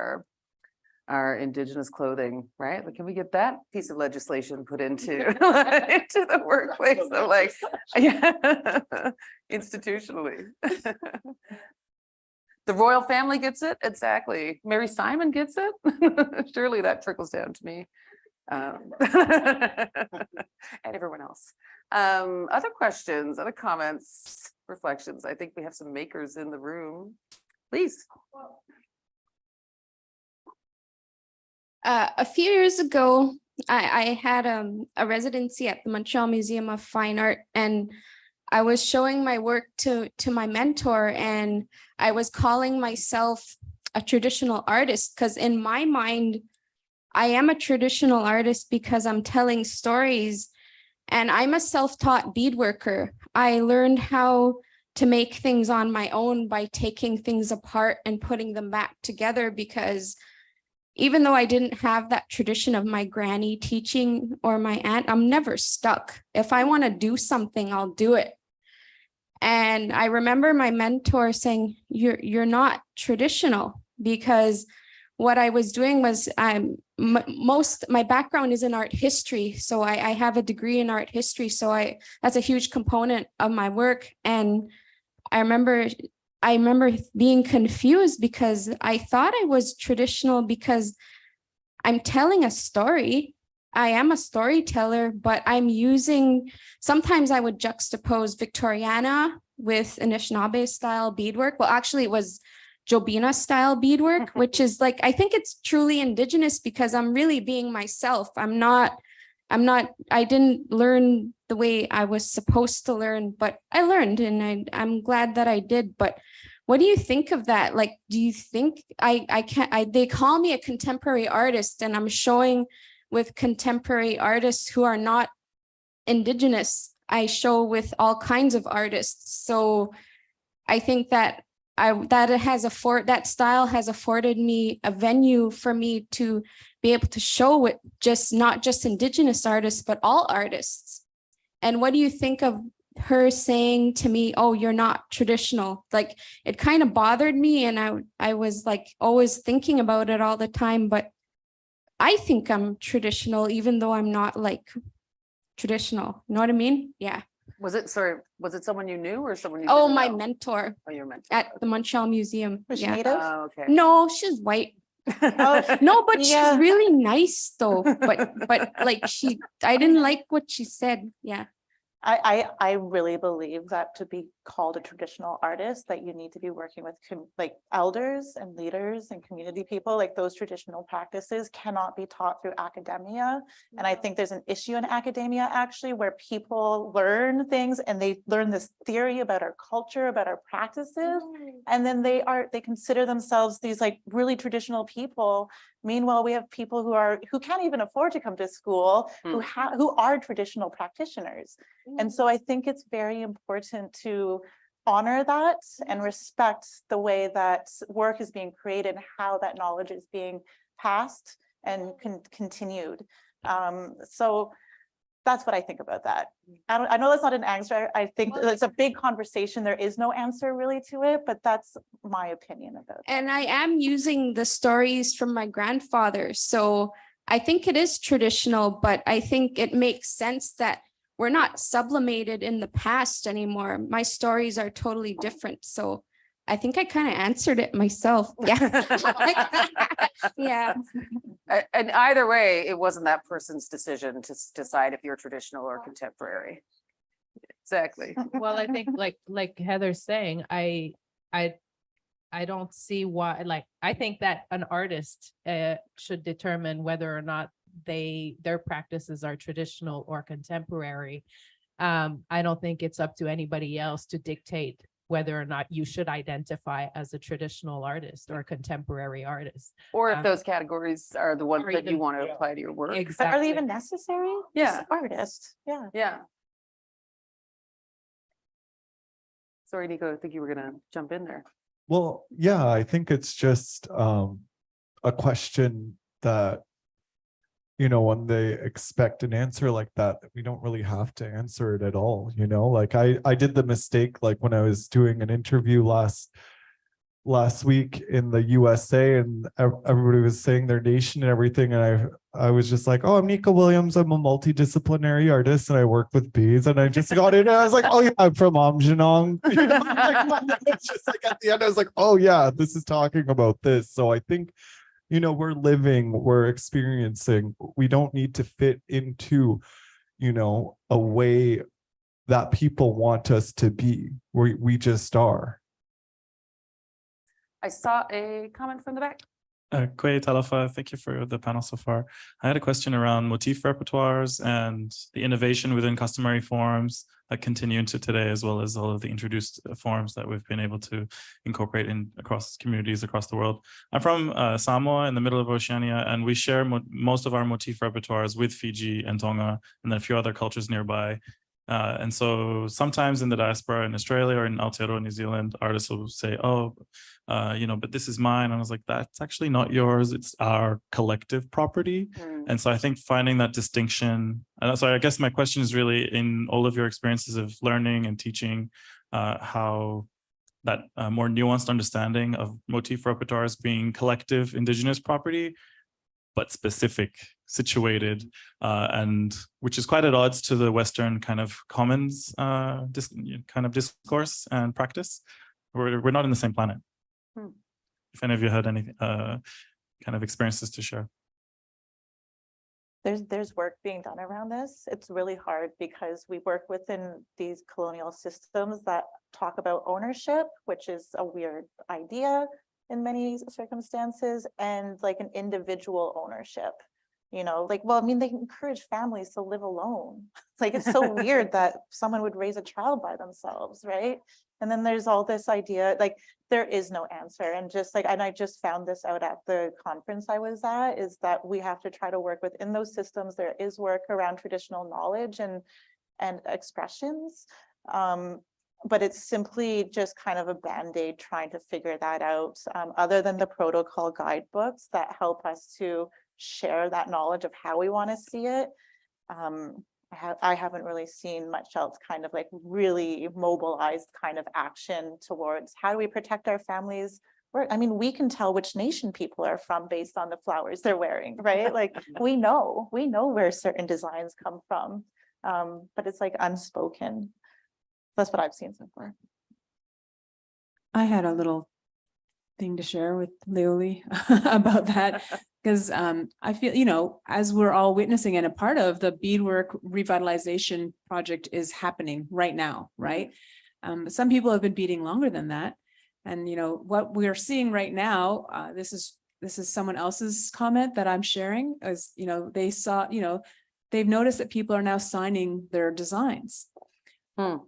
Speaker 2: our Indigenous clothing, right? Like, can we get that piece of legislation put into into the workplace? So like, yeah, institutionally. The royal family gets it, exactly. Mary Simon gets it. Surely that trickles down to me. And everyone else. Other questions, other comments, reflections? I think we have some makers in the room. Please.
Speaker 6: A few years ago, I had a residency at the Montreal Museum of Fine Art, and I was showing my work to my mentor, and I was calling myself a traditional artist because in my mind, I am a traditional artist because I'm telling stories, and I'm a self-taught bead worker. I learned how to make things on my own by taking things apart and putting them back together, because even though I didn't have that tradition of my granny teaching or my aunt, I'm never stuck. If I want to do something, I'll do it. And I remember my mentor saying, you're not traditional, because what I was doing was my background is in art history. So I have a degree in art history. So that's a huge component of my work. And I remember being confused because I thought I was traditional because I'm telling a story. I am a storyteller, but sometimes I would juxtapose Victoriana with Anishinaabe style beadwork. Well, actually it was Jobina style beadwork, which is like, I think it's truly Indigenous because I'm really being myself. I didn't learn the way I was supposed to learn, but I learned, and I'm glad that I did. But what do you think of that? Like, do you think they call me a contemporary artist, and I'm showing with contemporary artists who are not Indigenous. I show with all kinds of artists. So I think that that style has afforded me a venue for me to be able to show with not just Indigenous artists, but all artists. And what do you think of her saying to me, oh, you're not traditional? Like, it kind of bothered me, and I was like always thinking about it all the time, but I think I'm traditional, even though I'm not like traditional. You know what I mean? Yeah.
Speaker 2: Was it someone you knew or someone you
Speaker 6: Oh,
Speaker 2: didn't
Speaker 6: my
Speaker 2: know?
Speaker 6: mentor
Speaker 2: Oh, your mentor.
Speaker 6: at the Montreal Museum.
Speaker 5: Was she
Speaker 6: Yeah.
Speaker 5: native?
Speaker 2: Oh, okay.
Speaker 6: No, she's white.
Speaker 5: Oh,
Speaker 6: No, but
Speaker 5: yeah.
Speaker 6: she's really nice though. But like I didn't like what she said. Yeah.
Speaker 5: I really believe that to be called a traditional artist, that you need to be working with like elders and leaders and community people. Like, those traditional practices cannot be taught through academia. And I think there's an issue in academia actually where people learn things and they learn this theory about our culture, about our practices, and then they consider themselves these like really traditional people. Meanwhile, we have people who can't even afford to come to school, who are traditional practitioners. And so I think it's very important to honor that and respect the way that work is being created, and how that knowledge is being passed and continued. So that's what I think about that. I know that's not an answer. I think it's a big conversation. There is no answer really to it, but that's my opinion about it.
Speaker 6: And I am using the stories from my grandfather. So I think it is traditional, but I think it makes sense that we're not sublimated in the past anymore. My stories are totally different. So I think I kind of answered it myself. Yeah. Yeah.
Speaker 2: And either way, it wasn't that person's decision to decide if you're traditional or contemporary. Exactly.
Speaker 3: Well, I think like Heather's saying, I don't see why, like, I think that an artist should determine whether or not their practices are traditional or contemporary. I don't think it's up to anybody else to dictate whether or not you should identify as a traditional artist or a contemporary artist.
Speaker 2: Or if those categories are the ones
Speaker 3: or
Speaker 2: that you
Speaker 3: even-
Speaker 2: want to apply to your work.
Speaker 5: But are
Speaker 3: Exactly.
Speaker 5: they even necessary?
Speaker 2: Yeah.
Speaker 5: Just artists, yeah.
Speaker 2: Yeah. Sorry, Nico, I think you were gonna jump in there.
Speaker 4: Well, yeah, I think it's just a question that, you know, when they expect an answer like that, we don't really have to answer it at all, you know. Like I did the mistake, like when I was doing an interview last week in the USA, and everybody was saying their nation and everything, and I was just like, oh, I'm Nico Williams, I'm a multidisciplinary artist and I work with bees, and I just got in and I was like, oh yeah, I'm from Aamjiwnaang. You know, like, it's just like at the end I was like, oh yeah, this is talking about this. So I think, you know, we're experiencing, we don't need to fit into, you know, a way that people want us to be. We just are.
Speaker 2: I saw a comment from the back.
Speaker 8: Kwe Talafa, thank you for the panel so far. I had a question around motif repertoires and the innovation within customary forms that continue into today, as well as all of the introduced forms that we've been able to incorporate in across communities across the world. I'm from Samoa in the middle of Oceania, and we share most of our motif repertoires with Fiji and Tonga, and then a few other cultures nearby. And so sometimes in the diaspora in Australia or in Aotearoa, New Zealand, artists will say, oh, you know, but this is mine. And I was like, that's actually not yours. It's our collective property. And so I think finding that distinction, and so I guess my question is really, in all of your experiences of learning and teaching, how that more nuanced understanding of motif repertoires being collective Indigenous property, but specific, situated, and which is quite at odds to the Western kind of commons kind of discourse and practice. We're not in the same planet. If any of you had any kind of experiences to share.
Speaker 5: There's work being done around this. It's really hard because we work within these colonial systems that talk about ownership, which is a weird idea in many circumstances, and like an individual ownership, you know, like, well, I mean, they encourage families to live alone. Like, it's so weird that someone would raise a child by themselves, right? And then there's all this idea, like, there is no answer. And just like, and I just found this out at the conference I was at, is that we have to try to work within those systems. There is work around traditional knowledge and expressions. But it's simply just kind of a band-aid trying to figure that out, other than the protocol guidebooks that help us to share that knowledge of how we want to see it. I haven't really seen much else kind of like really mobilized kind of action towards how do we protect our families. I mean, we can tell which nation people are from based on the flowers they're wearing, right? Like we know where certain designs come from, but it's like unspoken. That's what I've seen so far.
Speaker 7: I had a little thing to share with Leoli about that, because I feel, you know, as we're all witnessing and a part of, the beadwork revitalization project is happening right now, right? Some people have been beading longer than that. And, you know, what we're seeing right now, this is someone else's comment that I'm sharing, is, you know, they saw, you know, they've noticed that people are now signing their designs.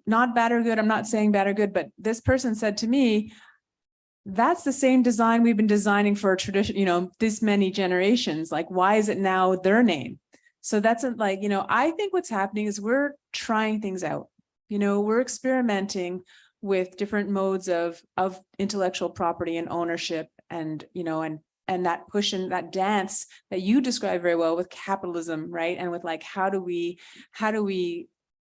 Speaker 7: Not bad or good. I'm not saying bad or good, but this person said to me, that's the same design we've been designing for a tradition, you know, this many generations. Like, why is it now their name? So that's like, you know, I think what's happening is we're trying things out. You know, we're experimenting with different modes of intellectual property and ownership, and, you know, and that push and that dance that you describe very well with capitalism, right? And with like, how do we,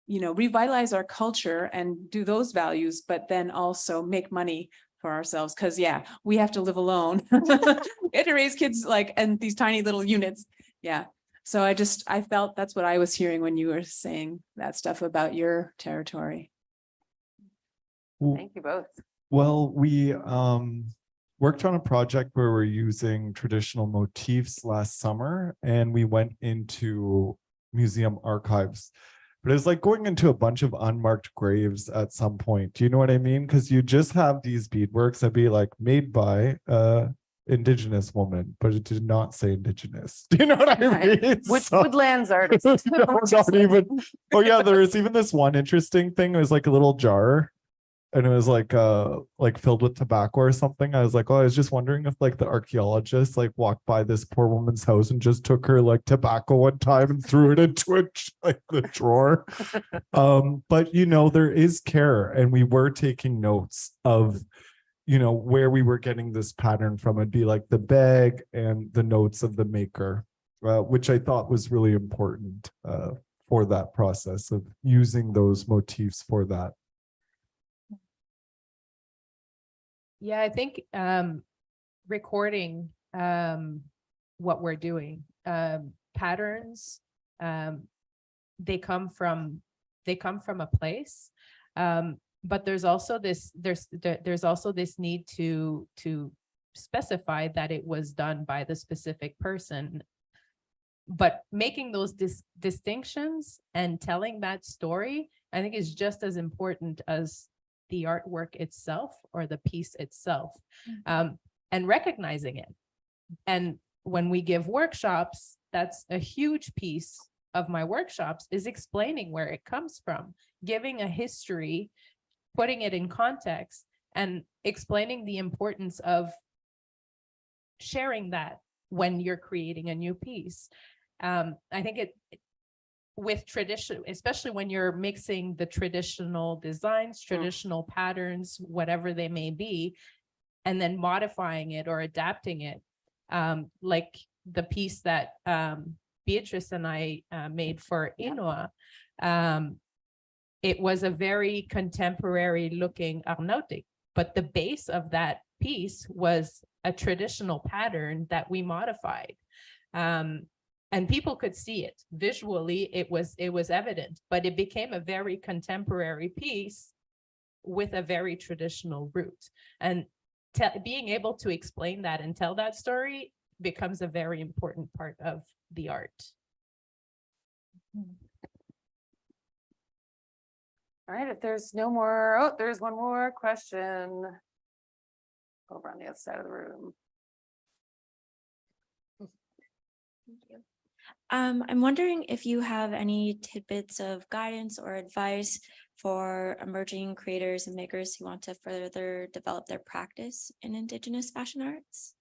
Speaker 7: you know, revitalize our culture and do those values, but then also make money for ourselves. Cause yeah, we have to live alone. We have to raise kids like, and these tiny little units, Yeah. So I felt that's what I was hearing when you were saying that stuff about your territory.
Speaker 2: Thank you both.
Speaker 4: Well, we worked on a project where we're using traditional motifs last summer, and we went into museum archives. But it was like going into a bunch of unmarked graves at some point. Do you know what I mean? Because you just have these beadworks that be like made by Indigenous woman, but it did not say Indigenous. Do you know what I mean?
Speaker 2: Woodlands artist.
Speaker 4: No, not even. Oh yeah, there was even this one interesting thing. It was like a little jar, and it was like filled with tobacco or something. I was like, oh, I was just wondering if like the archaeologists like walked by this poor woman's house and just took her like tobacco one time and threw it into like the drawer. But you know, there is care, and we were taking notes of, you know, where we were getting this pattern from. It'd be like the bag and the notes of the maker, which I thought was really important for that process of using those motifs for that.
Speaker 3: Yeah, I think recording what we're doing, patterns, they come from a place, but there's also this need to specify that it was done by the specific person. But making those distinctions and telling that story, I think, is just as important as the artwork itself or the piece itself, and recognizing it. And when we give workshops, that's a huge piece of my workshops, is explaining where it comes from, giving a history, putting it in context, and explaining the importance of sharing that when you're creating a new piece. I think with tradition, especially when you're mixing the traditional designs, traditional patterns, whatever they may be, and then modifying it or adapting it, like the piece that Beatrice and I made for Inua. It was a very contemporary looking Aamjiwnaang, but the base of that piece was a traditional pattern that we modified. And people could see it visually. It was evident, but it became a very contemporary piece with a very traditional root. And being able to explain that and tell that story becomes a very important part of the art.
Speaker 2: All right, if there's no more, oh, there's one more question over on the other side of the room.
Speaker 9: Thank you. I'm wondering if you have any tidbits of guidance or advice for emerging creators and makers who want to further develop their practice in Indigenous fashion arts.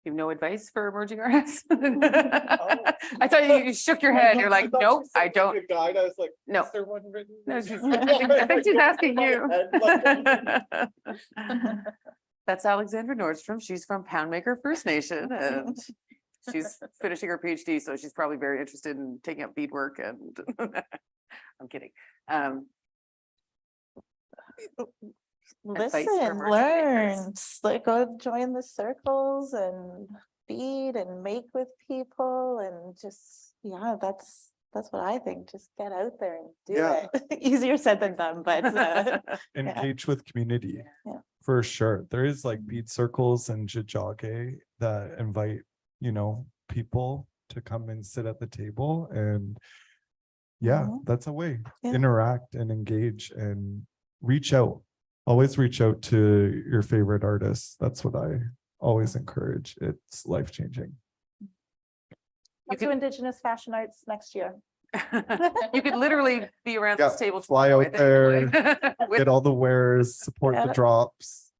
Speaker 2: You have no advice for emerging artists? I thought you shook your head. You're like, nope, I don't.
Speaker 4: I was like,
Speaker 2: No.
Speaker 4: is there one written?
Speaker 2: No, I think she's asking you. That's Alexandra Nordstrom. She's from Poundmaker First Nation, and she's finishing her PhD, so she's probably very interested in taking up beadwork. And I'm kidding.
Speaker 5: Listen,
Speaker 2: emerging
Speaker 5: learn,
Speaker 2: makers.
Speaker 5: like go join the circles and bead and make with people, and just, yeah, that's what I think. Just get out there and do it. Easier said than done, but
Speaker 4: Engage with community.
Speaker 5: Yeah.
Speaker 4: For sure. There is like bead circles and jajage that invite, you know, people to come and sit at the table, and that's a way. Interact and engage and reach out. Always reach out to your favorite artists. That's what I always encourage. It's life-changing.
Speaker 5: Let's do Indigenous fashion arts next year.
Speaker 2: You could literally be around this table.
Speaker 4: Fly
Speaker 2: tomorrow, I
Speaker 4: out
Speaker 2: think.
Speaker 4: there,
Speaker 2: With-
Speaker 4: get all the wares, support the drops.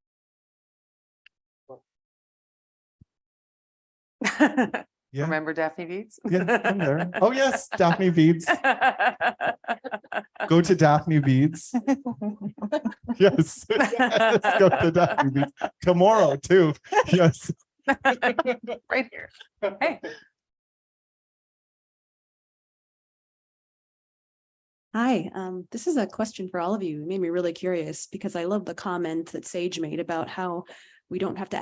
Speaker 4: Yeah.
Speaker 2: Remember Daphne Beads?
Speaker 4: Yeah, I'm there. Oh yes, Daphne Beads. Go to Daphne Beads. Yes. Yes, go to Daphne Beads tomorrow too. Yes.
Speaker 2: Right here. Hey.
Speaker 10: Hi, this is a question for all of you. It made me really curious because I love the comment that Sage made about how we don't have to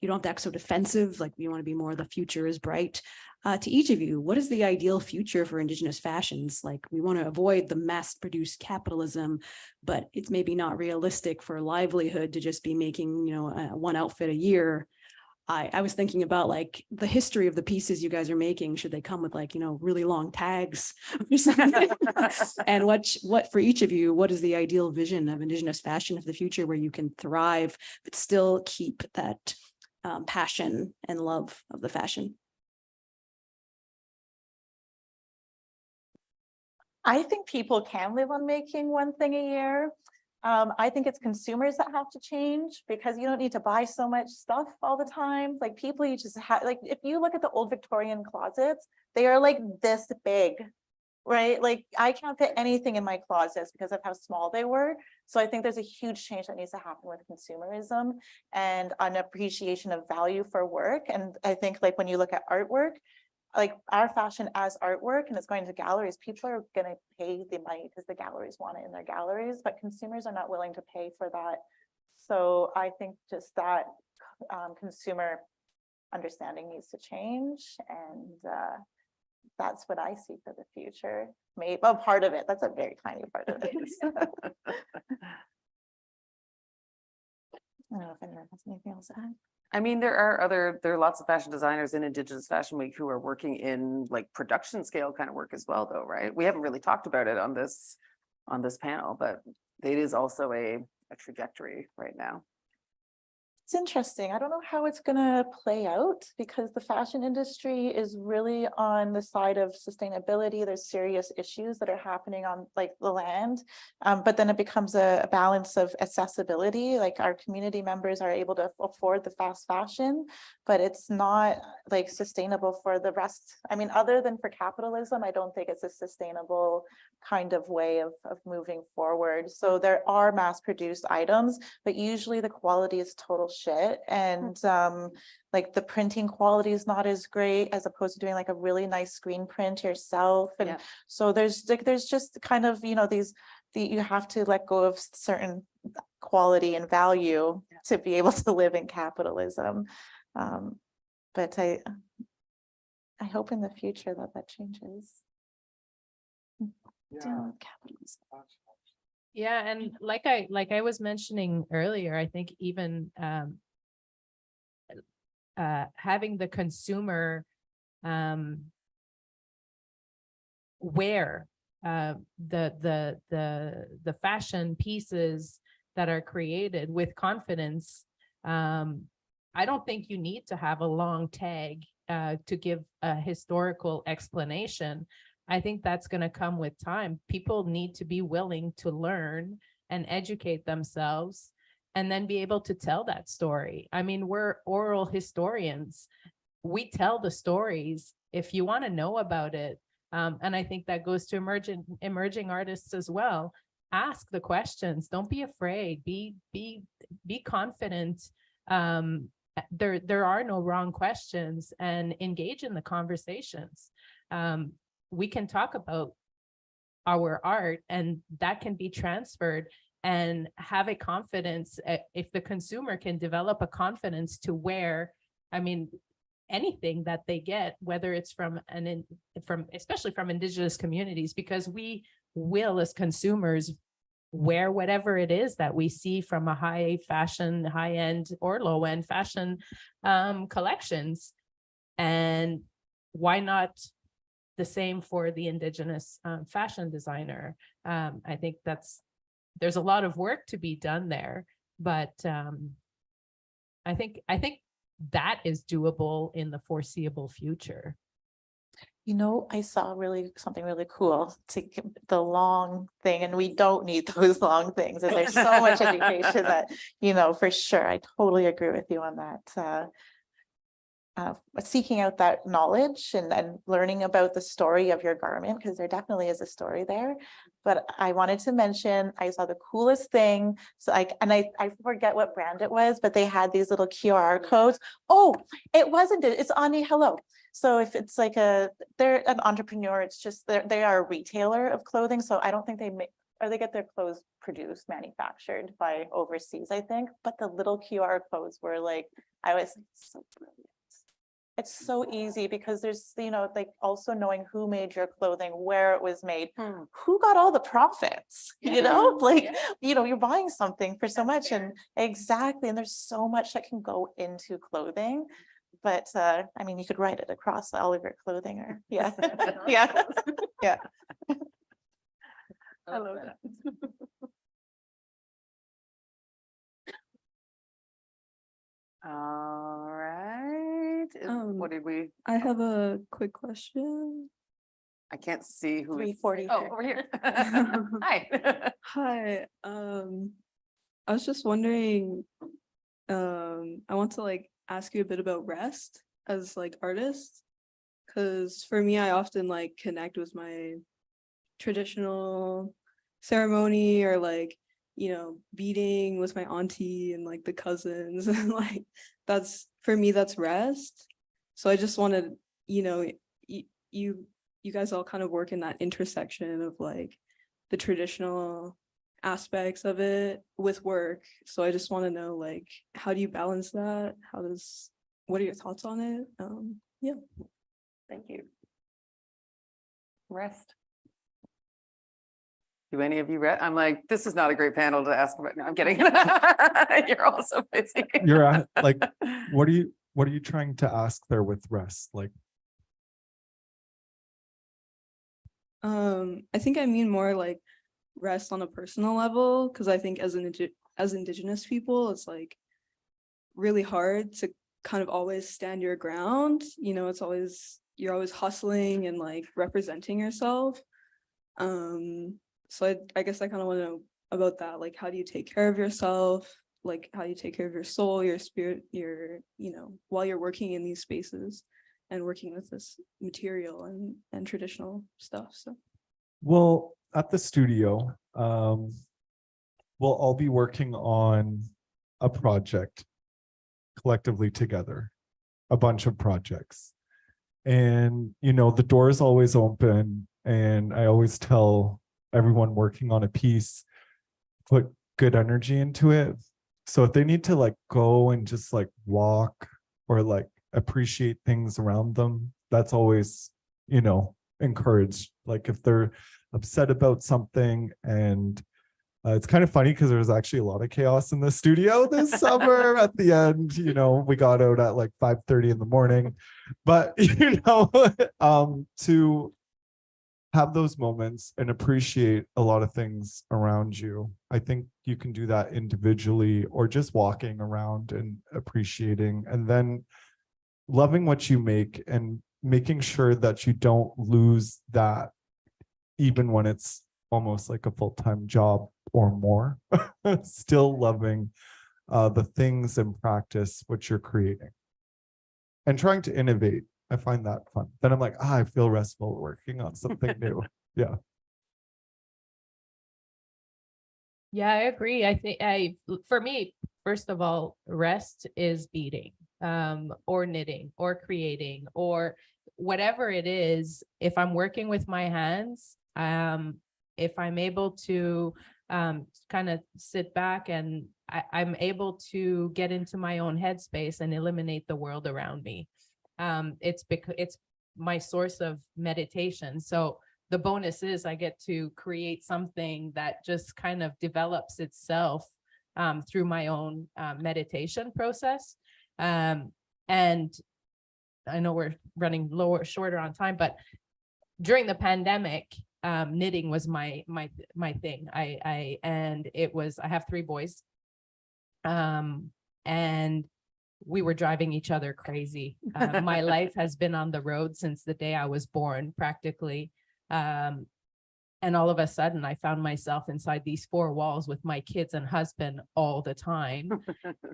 Speaker 10: you don't have to act so defensive, like we want to be more the future is bright. To each of you, what is the ideal future for Indigenous fashions? Like, we want to avoid the mass-produced capitalism, but it's maybe not realistic for livelihood to just be making, one outfit a year. I was thinking about like the history of the pieces you guys are making. Should they come with like, really long tags or something? And what for each of you, what is the ideal vision of Indigenous fashion of the future where you can thrive, but still keep that passion and love of the fashion?
Speaker 5: I think people can live on making one thing a year. I think it's consumers that have to change, because you don't need to buy so much stuff all the time. Like, people, you just have, like, if you look at the old Victorian closets, they are like this big, right? Like, I can't fit anything in my closets because of how small they were. So I think there's a huge change that needs to happen with consumerism and an appreciation of value for work. And I think, like, when you look at artwork, like our fashion as artwork, and it's going to galleries, people are going to pay the money because the galleries want it in their galleries, but consumers are not willing to pay for that. So I think just that consumer understanding needs to change, and that's what I see for the future. Maybe a part of it. That's a very tiny part of it. I don't know if anyone has anything else to add.
Speaker 2: I mean, there are lots of fashion designers in Indigenous Fashion Week who are working in like production scale kind of work as well, though, right? We haven't really talked about it on this panel, but it is also a trajectory right now.
Speaker 5: It's interesting. I don't know how it's going to play out, because the fashion industry is really on the side of sustainability. There's serious issues that are happening on like the land, but then it becomes a balance of accessibility. Like, our community members are able to afford the fast fashion, but it's not like sustainable for the rest. I mean, other than for capitalism, I don't think it's a sustainable kind of way of moving forward. So there are mass produced items, but usually the quality is total shit, and like the printing quality is not as great as opposed to doing like a really nice screen print yourself. And so there's just kind of, you have to let go of certain quality and value to be able to live in capitalism. But I hope in the future that changes. Capitalism.
Speaker 3: Yeah, and like I was mentioning earlier, I think even having the consumer wear the fashion pieces that are created with confidence. I don't think you need to have a long tag to give a historical explanation. I think that's going to come with time. People need to be willing to learn and educate themselves, and then be able to tell that story. I mean, we're oral historians. We tell the stories if you want to know about it. And I think that goes to emerging artists as well. Ask the questions. Don't be afraid. Be confident. There are no wrong questions, and engage in the conversations. We can talk about our art, and that can be transferred, and have a confidence. If the consumer can develop a confidence to wear, I mean, anything that they get, whether it's from especially from Indigenous communities, because we will, as consumers, wear whatever it is that we see from a high fashion, high end or low end fashion collections. And why not the same for the Indigenous fashion designer? I think there's a lot of work to be done there, but I think that is doable in the foreseeable future.
Speaker 5: I saw something really cool, to the long thing, and we don't need those long things. And there's so much education that, for sure, I totally agree with you on that. Seeking out that knowledge and learning about the story of your garment, because there definitely is a story there. But I wanted to mention, I saw the coolest thing. So I forget what brand it was, but they had these little QR codes. Oh, it wasn't it. It's Ani Hello. So if it's like they're an entrepreneur, it's just they are a retailer of clothing. So I don't think they get their clothes manufactured by overseas, I think. But the little QR codes were like I was like, so brilliant. It's so easy because there's, like also knowing who made your clothing, where it was made, who got all the profits, like, you're buying something for so much and exactly. And there's so much that can go into clothing, but I mean, you could write it across all of your clothing or yeah. Yeah. I love that.
Speaker 2: All right. What did we?
Speaker 11: I have a quick question.
Speaker 2: I can't see who.
Speaker 5: 340.
Speaker 2: Oh, over here. Hi.
Speaker 11: Hi, I was just wondering, I want to like ask you a bit about rest as like artists, because for me, I often like connect with my traditional ceremony or like, beading with my auntie and like the cousins and like that's for me, that's rest. So I just wanted, you guys all kind of work in that intersection of like the traditional aspects of it with work. So I just want to know, like, how do you balance that? What are your thoughts on it? Yeah.
Speaker 2: Thank you. Rest. Do any of you read? I'm like, this is not a great panel to ask about. No, I'm kidding. You're all so busy.
Speaker 4: You're at, like, what are you trying to ask there with rest? Like,
Speaker 11: I think I mean more like rest on a personal level, because I think as Indigenous people, it's like really hard to kind of always stand your ground. You're always hustling and like representing yourself. So I guess I kind of want to know about that. Like, how do you take care of yourself? Like, how do you take care of your soul, your spirit, while you're working in these spaces and working with this material and traditional stuff. So,
Speaker 4: well, at the studio, we'll all be working on a project collectively together, a bunch of projects. And, the door is always open. And I always tell everyone working on a piece, put good energy into it. So if they need to like go and just like walk or like appreciate things around them, that's always, encouraged. Like if they're upset about something, and it's kind of funny because there was actually a lot of chaos in the studio this summer at the end. We got out at like 5:30 in the morning, but to have those moments and appreciate a lot of things around you. I think you can do that individually or just walking around and appreciating, and then loving what you make and making sure that you don't lose that even when it's almost like a full-time job or more. Still loving the things and practice what you're creating and trying to innovate. I find that fun. Then I'm like, I feel restful working on something new. Yeah.
Speaker 3: Yeah, I agree. I think for me, first of all, rest is beading, or knitting or creating or whatever it is. If I'm working with my hands, if I'm able to kind of sit back and I'm able to get into my own headspace and eliminate the world around me. It's because it's my source of meditation. So the bonus is I get to create something that just kind of develops itself through my own meditation process. And I know we're running shorter on time, but during the pandemic, knitting was my thing. And it was, I have 3 boys, and we were driving each other crazy. My life has been on the road since the day I was born, practically. And all of a sudden, I found myself inside these 4 walls with my kids and husband all the time.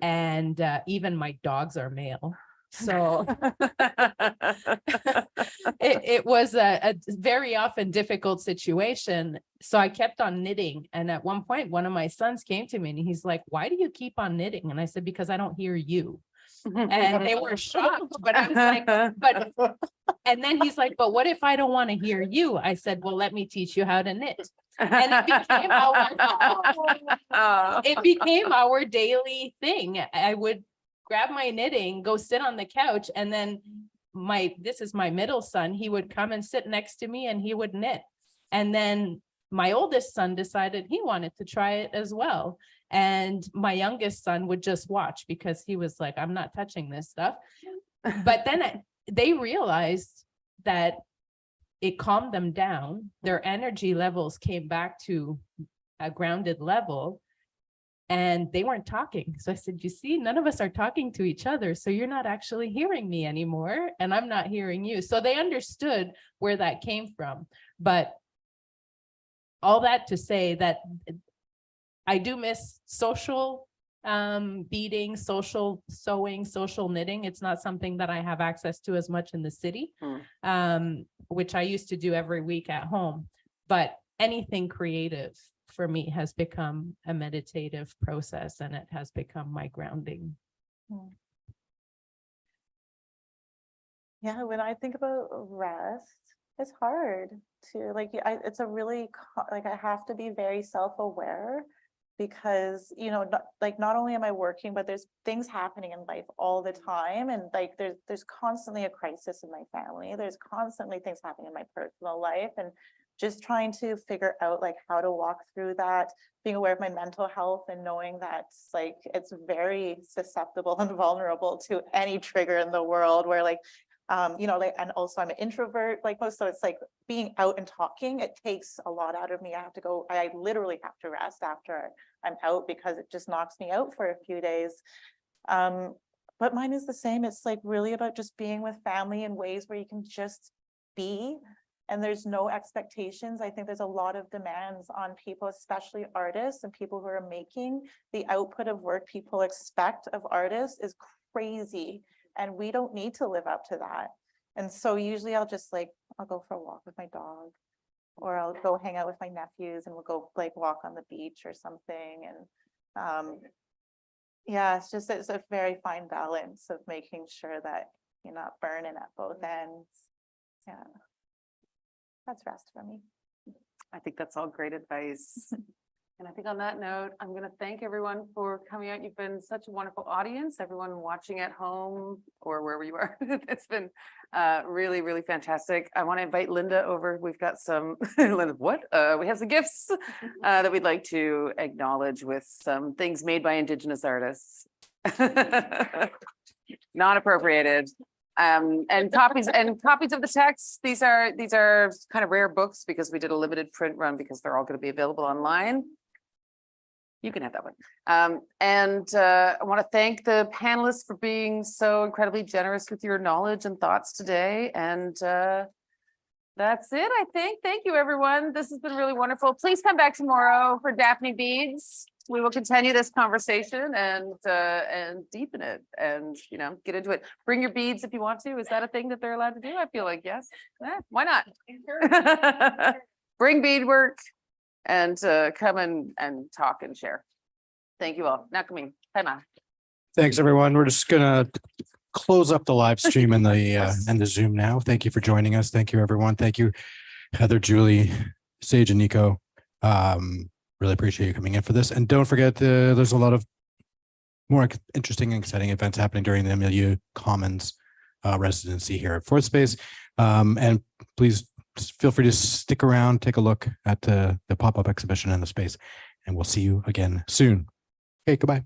Speaker 3: And even my dogs are male. So it was a very often difficult situation. So I kept on knitting. And at one point, one of my sons came to me and he's like, "Why do you keep on knitting?" And I said, "Because I don't hear you." And they were shocked, but I was like, and then he's like, "But what if I don't want to hear you?" I said, "Well, let me teach you how to knit." And it became our daily thing. I would grab my knitting, go sit on the couch, and then this is my middle son, he would come and sit next to me and he would knit. And then my oldest son decided he wanted to try it as well. And my youngest son would just watch because he was like, I'm not touching this stuff. But then they realized that it calmed them down. Their energy levels came back to a grounded level and they weren't talking. So I said, you see, none of us are talking to each other. So you're not actually hearing me anymore and I'm not hearing you. So they understood where that came from. But all that to say that I do miss social beading, social sewing, social knitting. It's not something that I have access to as much in the city, which I used to do every week at home. But anything creative for me has become a meditative process and it has become my grounding.
Speaker 5: Yeah, when I think about rest, it's hard to like, it's a really, like I have to be very self-aware because, you know, not only am I working, but there's things happening in life all the time. And like, there's constantly a crisis in my family. There's constantly things happening in my personal life and just trying to figure out like how to walk through that, being aware of my mental health and knowing that like, it's very susceptible and vulnerable to any trigger in the world where like, you know, like, and also I'm an introvert, like most, so it's like being out and talking, it takes a lot out of me. I literally have to rest after I'm out because it just knocks me out for a few days. But mine is the same. It's like really about just being with family in ways where you can just be and there's no expectations. I think there's a lot of demands on people, especially artists and people who are making the output of work people expect of artists is crazy. And we don't need to live up to that. And so usually I'll go for a walk with my dog or I'll go hang out with my nephews and we'll go like walk on the beach or something. And yeah, it's a very fine balance of making sure that you're not burning at both ends. Yeah, that's rest for me.
Speaker 2: I think that's all great advice. And I think on that note, I'm going to thank everyone for coming out. You've been such a wonderful audience, everyone watching at home or wherever you are. It's been really, really fantastic. I want to invite Linda over. We've got some, Linda, what? We have some gifts that we'd like to acknowledge with some things made by Indigenous artists. Not appropriated. And copies of the text. These are kind of rare books because we did a limited print run because they're all going to be available online. You can have that one. And I want to thank the panelists for being so incredibly generous with your knowledge and thoughts today. And that's it, I think. Thank you, everyone. This has been really wonderful. Please come back tomorrow for Daphne Beads. We will continue this conversation and deepen it and, you know, get into it. Bring your beads if you want to. Is that a thing that they're allowed to do? I feel like yes. Why not? Bring beadwork and come and talk and share. Thank you all. Nakameen. Taima.
Speaker 1: Thanks, everyone. We're just gonna close up the live stream and the Zoom now. Thank you for joining us. Thank you, everyone. Thank you, Heather, Julie, Sage, and Nico. Really appreciate you coming in for this. And don't forget, there's a lot of more interesting and exciting events happening during the Milieu Commons residency here at Fourth Space. And please feel free to stick around, take a look at the pop-up exhibition in the space, and we'll see you again soon. Okay, goodbye.